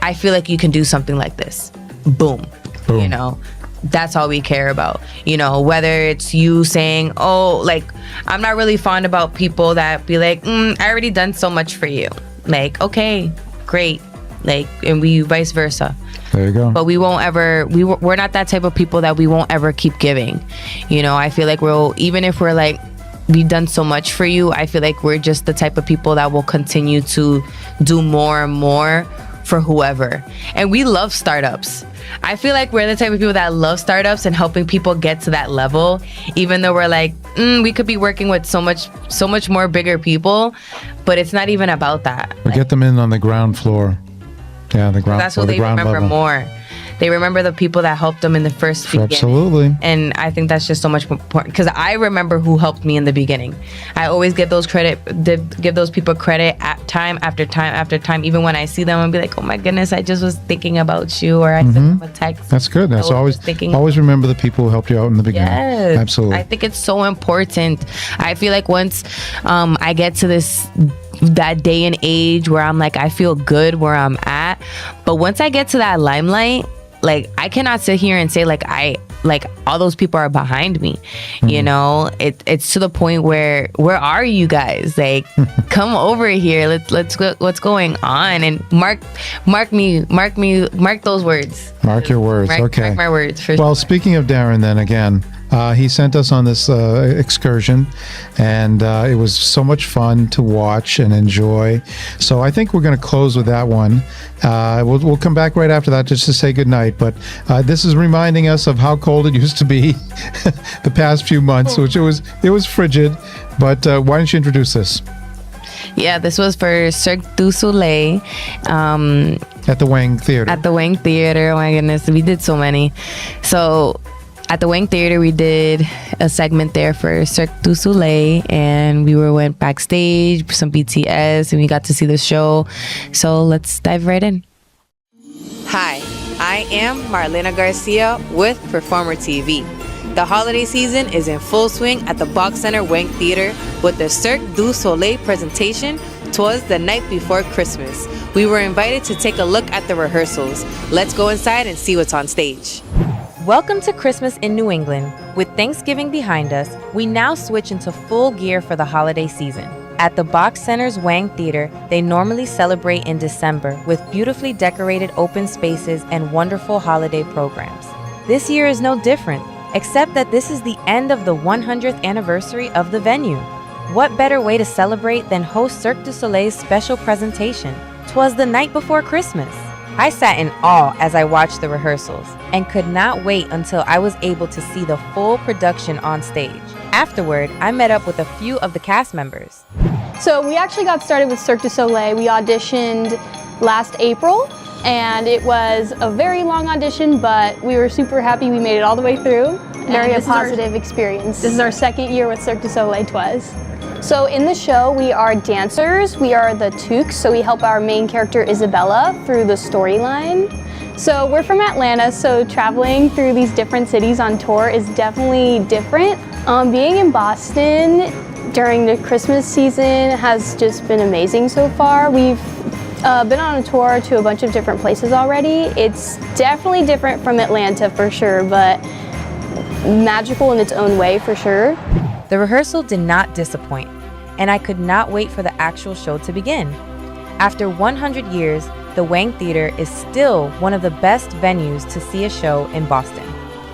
B: I feel like you can do something like this. Boom.
A: Boom.
B: You know, that's all we care about. You know, whether it's you saying, oh, like, I'm not really fond about people that be like, I already done so much for you. Like, okay, great. Like, and we vice versa.
A: There you go.
B: But we won't ever, we're not that type of people that we won't ever keep giving. You know, I feel like even if we're like, we've done so much for you, I feel like we're just the type of people that will continue to do more and more for whoever. And we love startups. I feel like we're the type of people that love startups and helping people get to that level, even though we're like, we could be working with so much more bigger people, but it's not even about that.
A: Or get them in on the ground floor. Yeah, the ground
B: That's
A: floor,
B: what
A: the
B: they
A: ground
B: remember
A: level.
B: more. They remember the people that helped them in the first beginning.
A: Absolutely.
B: And I think that's just so much important, because I remember who helped me in the beginning. I always give those people credit at time after time after time. Even when I see them and be like, oh my goodness, I just was thinking about you, or I sent them a text.
A: That's good. That's always remember the people who helped you out in the beginning.
B: Yes.
A: Absolutely.
B: I think it's so important. I feel like once I get to that day and age where I'm like, I feel good where I'm at, but once I get to that limelight, like, I cannot sit here and say like all those people are behind me. You know, it's to the point where are you guys? Like, come over here. Let's go, what's going on? And mark those words.
A: Mark your words. Okay.
B: Mark my words. For
A: Well,
B: sure.
A: speaking of Darren, then again, he sent us on this excursion, and it was so much fun to watch and enjoy. So I think we're going to close with that one. We'll come back right after that just to say goodnight. But this is reminding us of how cold it used to be the past few months, which it was frigid. But why don't you introduce this?
B: Yeah, this was for Cirque du Soleil.
A: At the Wang Theater.
B: At the Wang Theater. Oh my goodness, we did so many. So at the Wang Theater, we did a segment there for Cirque du Soleil, and we went backstage, some BTS, and we got to see the show. So let's dive right in. Hi, I am Marlena Garcia with Performer TV. The holiday season is in full swing at the Box Center Wang Theater with the Cirque du Soleil presentation, "'Twas the Night Before Christmas." We were invited to take a look at the rehearsals. Let's go inside and see what's on stage. Welcome to Christmas in New England. With Thanksgiving behind us, we now switch into full gear for the holiday season. At the Box Center's Wang Theater, they normally celebrate in December with beautifully decorated open spaces and wonderful holiday programs. This year is no different, except that this is the end of the 100th anniversary of the venue. What better way to celebrate than host Cirque du Soleil's special presentation, "'Twas the Night Before Christmas." I sat in awe as I watched the rehearsals and could not wait until I was able to see the full production on stage. Afterward, I met up with a few of the cast members.
Q: So we actually got started with Cirque du Soleil. We auditioned last April, and it was a very long audition, but we were super happy we made it all the way through. Very a positive experience. This is our second year with Cirque du Soleil twas. So in the show, we are dancers. We are the Toques, so we help our main character Isabella through the storyline. So we're from Atlanta, so traveling through these different cities on tour is definitely different. Being in Boston during the Christmas season has just been amazing so far. We've been on a tour to a bunch of different places already. It's definitely different from Atlanta for sure, but magical in its own way for sure.
B: The rehearsal did not disappoint, and I could not wait for the actual show to begin. After 100 years, the Wang Theater is still one of the best venues to see a show in Boston.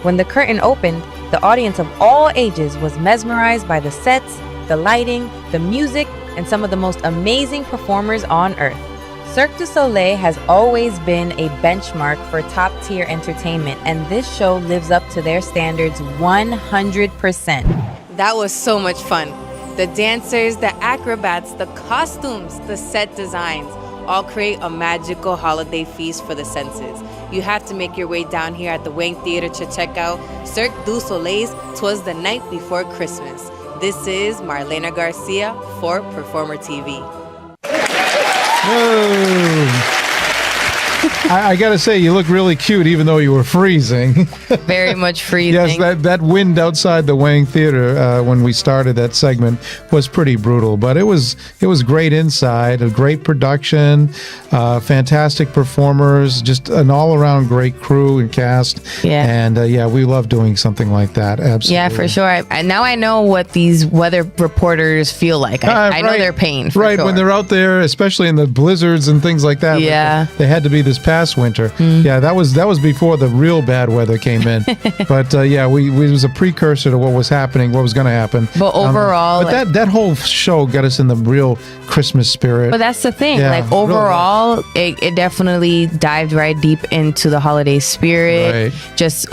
B: When the curtain opened, the audience of all ages was mesmerized by the sets, the lighting, the music, and some of the most amazing performers on earth. Cirque du Soleil has always been a benchmark for top-tier entertainment, and this show lives up to their standards 100%. That was so much fun. The dancers, the acrobats, the costumes, the set designs all create a magical holiday feast for the senses. You have to make your way down here at the Wang Theater to check out Cirque du Soleil's 'Twas the Night Before Christmas. This is Marlena Garcia for Performer TV.
A: Whoa. I got to say, you look really cute, even though you were freezing.
B: Very much freezing.
A: Yes, that wind outside the Wang Theater when we started that segment was pretty brutal, but it was great inside, a great production, fantastic performers, just an all-around great crew and cast.
B: Yeah.
A: And we love doing something like that. Absolutely.
B: Yeah, for sure. Now I know what these weather reporters feel like. I know their pain. For
A: right,
B: sure.
A: when they're out there, especially in the blizzards and things like that.
B: Yeah.
A: They had to be this past winter. Yeah, that was before the real bad weather came in. But it was a precursor to what was happening, what was going to happen.
B: But overall,
A: but that whole show got us in the real Christmas spirit.
B: But that's the thing.
A: Yeah,
B: like overall, it definitely dived right deep into the holiday spirit.
A: Right.
B: Just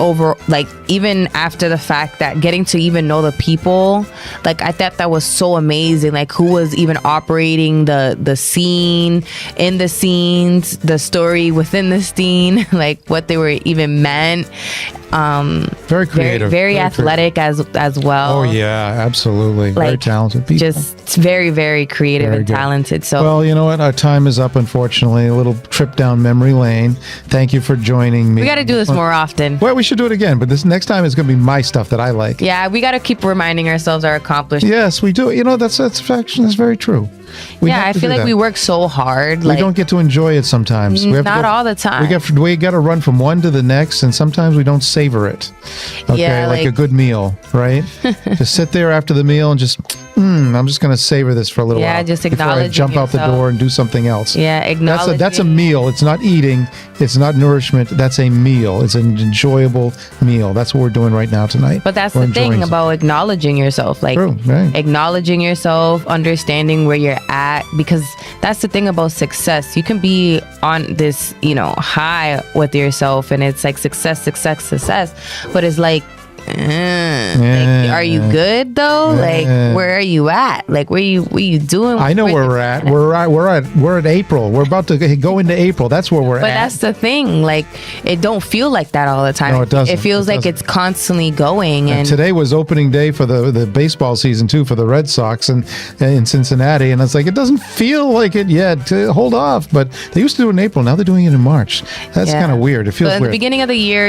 B: even after the fact that getting to even know the people, like I thought that was so amazing. Like who was even operating the scene, in the scenes, the story within the scene, like what they were even meant.
A: Very creative,
B: very athletic
A: creative.
B: as well.
A: Oh yeah, absolutely. Very talented people.
B: Just very, very creative and talented. So
A: well, you know what? Our time is up, unfortunately. A little trip down memory lane. Thank you for joining me.
B: We got to do this more often.
A: Well, we should do it again, but this next time is going to be my stuff that I like.
B: Yeah, we got to keep reminding ourselves our accomplishments.
A: Yes, we do. You know, that's very true.
B: I feel like we work so hard.
A: We don't get to enjoy it sometimes. We have
B: not all the time.
A: We got to run from one to the next, and sometimes we don't savor it. Okay,
B: Yeah,
A: like a good meal, right? Just sit there after the meal and just, I'm just going to savor this for a little while.
B: Yeah, just
A: before I
B: acknowledging
A: jump out the
B: yourself.
A: door and do something else.
B: Yeah, acknowledging.
A: That's a meal. It's not eating. It's not nourishment. That's a meal. It's an enjoyable meal. That's what we're doing right now tonight.
B: But that's
A: We're
B: the thing
A: enjoying
B: about acknowledging yourself. Like
A: True, right.
B: acknowledging yourself, understanding where you're at, because that's the thing about success. You can be on this, high with yourself and it's like success, but it's like, like, are you good though? Like, where are you at? Like, what are you doing?
A: I know where we're at. We're at April. We're about to go into April. That's where we're
B: But
A: at.
B: that's the thing. Like, it don't feel like that all the time.
A: No, it doesn't.
B: It feels like it's constantly going.
A: And today was opening day for the baseball season too for the Red Sox and in Cincinnati, and it's like it doesn't feel like it yet. Hold off, but they used to do it in April. Now they're doing it in March. That's kind of weird. It feels
B: so at
A: weird.
B: the beginning of the year,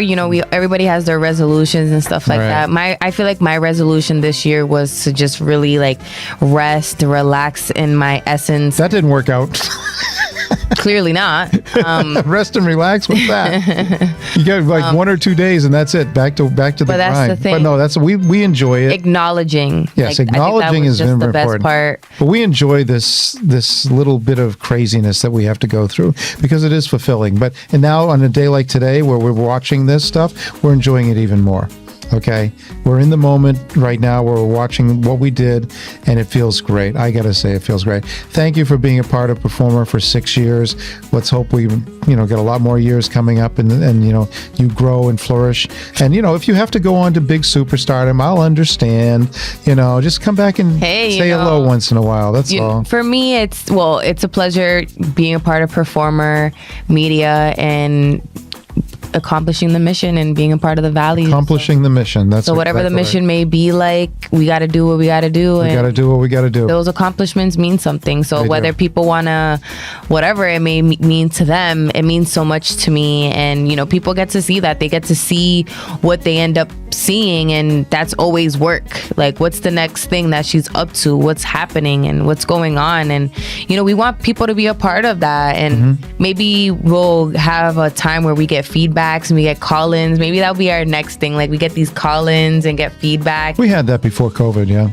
B: everybody has their resolutions and stuff like that. I feel like my resolution this year was to just really like rest, relax in my essence.
A: That didn't work out.
B: Clearly not.
A: Rest and relax with that. You get like 1 or 2 days and that's it. Back to the grind.
B: But that's the thing.
A: But no, we enjoy it.
B: Acknowledging.
A: Yes,
B: like,
A: acknowledging is
B: just
A: very
B: the best
A: important.
B: part.
A: But we enjoy this little bit of craziness that we have to go through because it is fulfilling. And now on a day like today where we're watching this stuff, we're enjoying it even more. Okay, we're in the moment right now where we're watching what we did, and it feels great. I gotta say, it feels great. Thank you for being a part of Performer for 6 years. Let's hope we, get a lot more years coming up, and you grow and flourish. And if you have to go on to big superstardom, I'll understand. Just come back and say hello once in a while. That's all.
B: For me, it's a pleasure being a part of Performer Media and accomplishing the mission and being a part of the values.
A: Accomplishing the mission. That's
B: so whatever
A: exactly
B: the mission
A: right.
B: may be like, we got to do what we got to do.
A: We got to do what we got to do.
B: Those accomplishments mean something. So
A: They
B: whether
A: do.
B: people want to, whatever it may mean to them, it means so much to me. And, people get to see that. They get to see what they end up seeing. And that's always work. Like, what's the next thing that she's up to? What's happening and what's going on? And, we want people to be a part of that. And maybe we'll have a time where we get feedbacks and we get call-ins. Maybe that'll be our next thing. Like, we get these call-ins and get feedback.
A: We had that before COVID, yeah.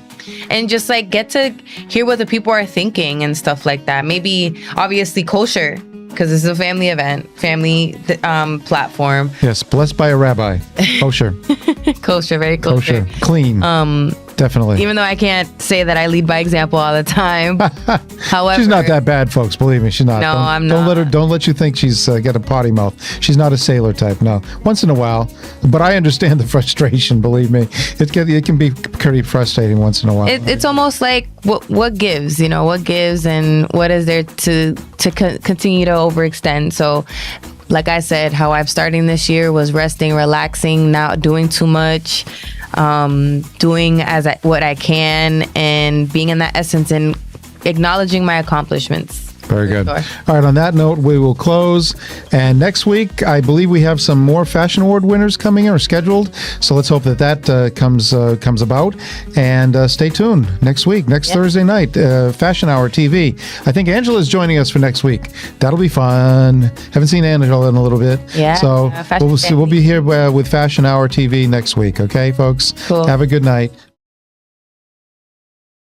B: And just like get to hear what the people are thinking and stuff like that. Maybe obviously kosher, because this is a family event, family platform.
A: Yes, blessed by a rabbi. Kosher.
B: Kosher, very kosher.
A: Clean. Definitely.
B: Even though I can't say that I lead by example all the time. However,
A: She's not that bad, folks. Believe me, she's not.
B: No, I'm
A: Don't
B: not.
A: Don't let you think she's got a potty mouth. She's not a sailor type. No. Once in a while, but I understand the frustration. Believe me, it can be pretty frustrating once in a while.
B: it's almost like what gives, what gives, and what is there to continue to overextend. So, like I said, how I'm starting this year was resting, relaxing, not doing too much, doing what I can, and being in that essence and acknowledging my accomplishments.
A: Very good.
B: Sure.
A: All right, on that note, we will close. And next week, I believe we have some more Fashion Award winners coming in or scheduled. So let's hope that comes about. And stay tuned next week, next Thursday night, Fashion Hour TV. I think Angela's joining us for next week. That'll be fun. Haven't seen Angela in a little bit.
B: Yeah.
A: So we'll be here with Fashion Hour TV next week. Okay, folks?
B: Cool.
A: Have a good night.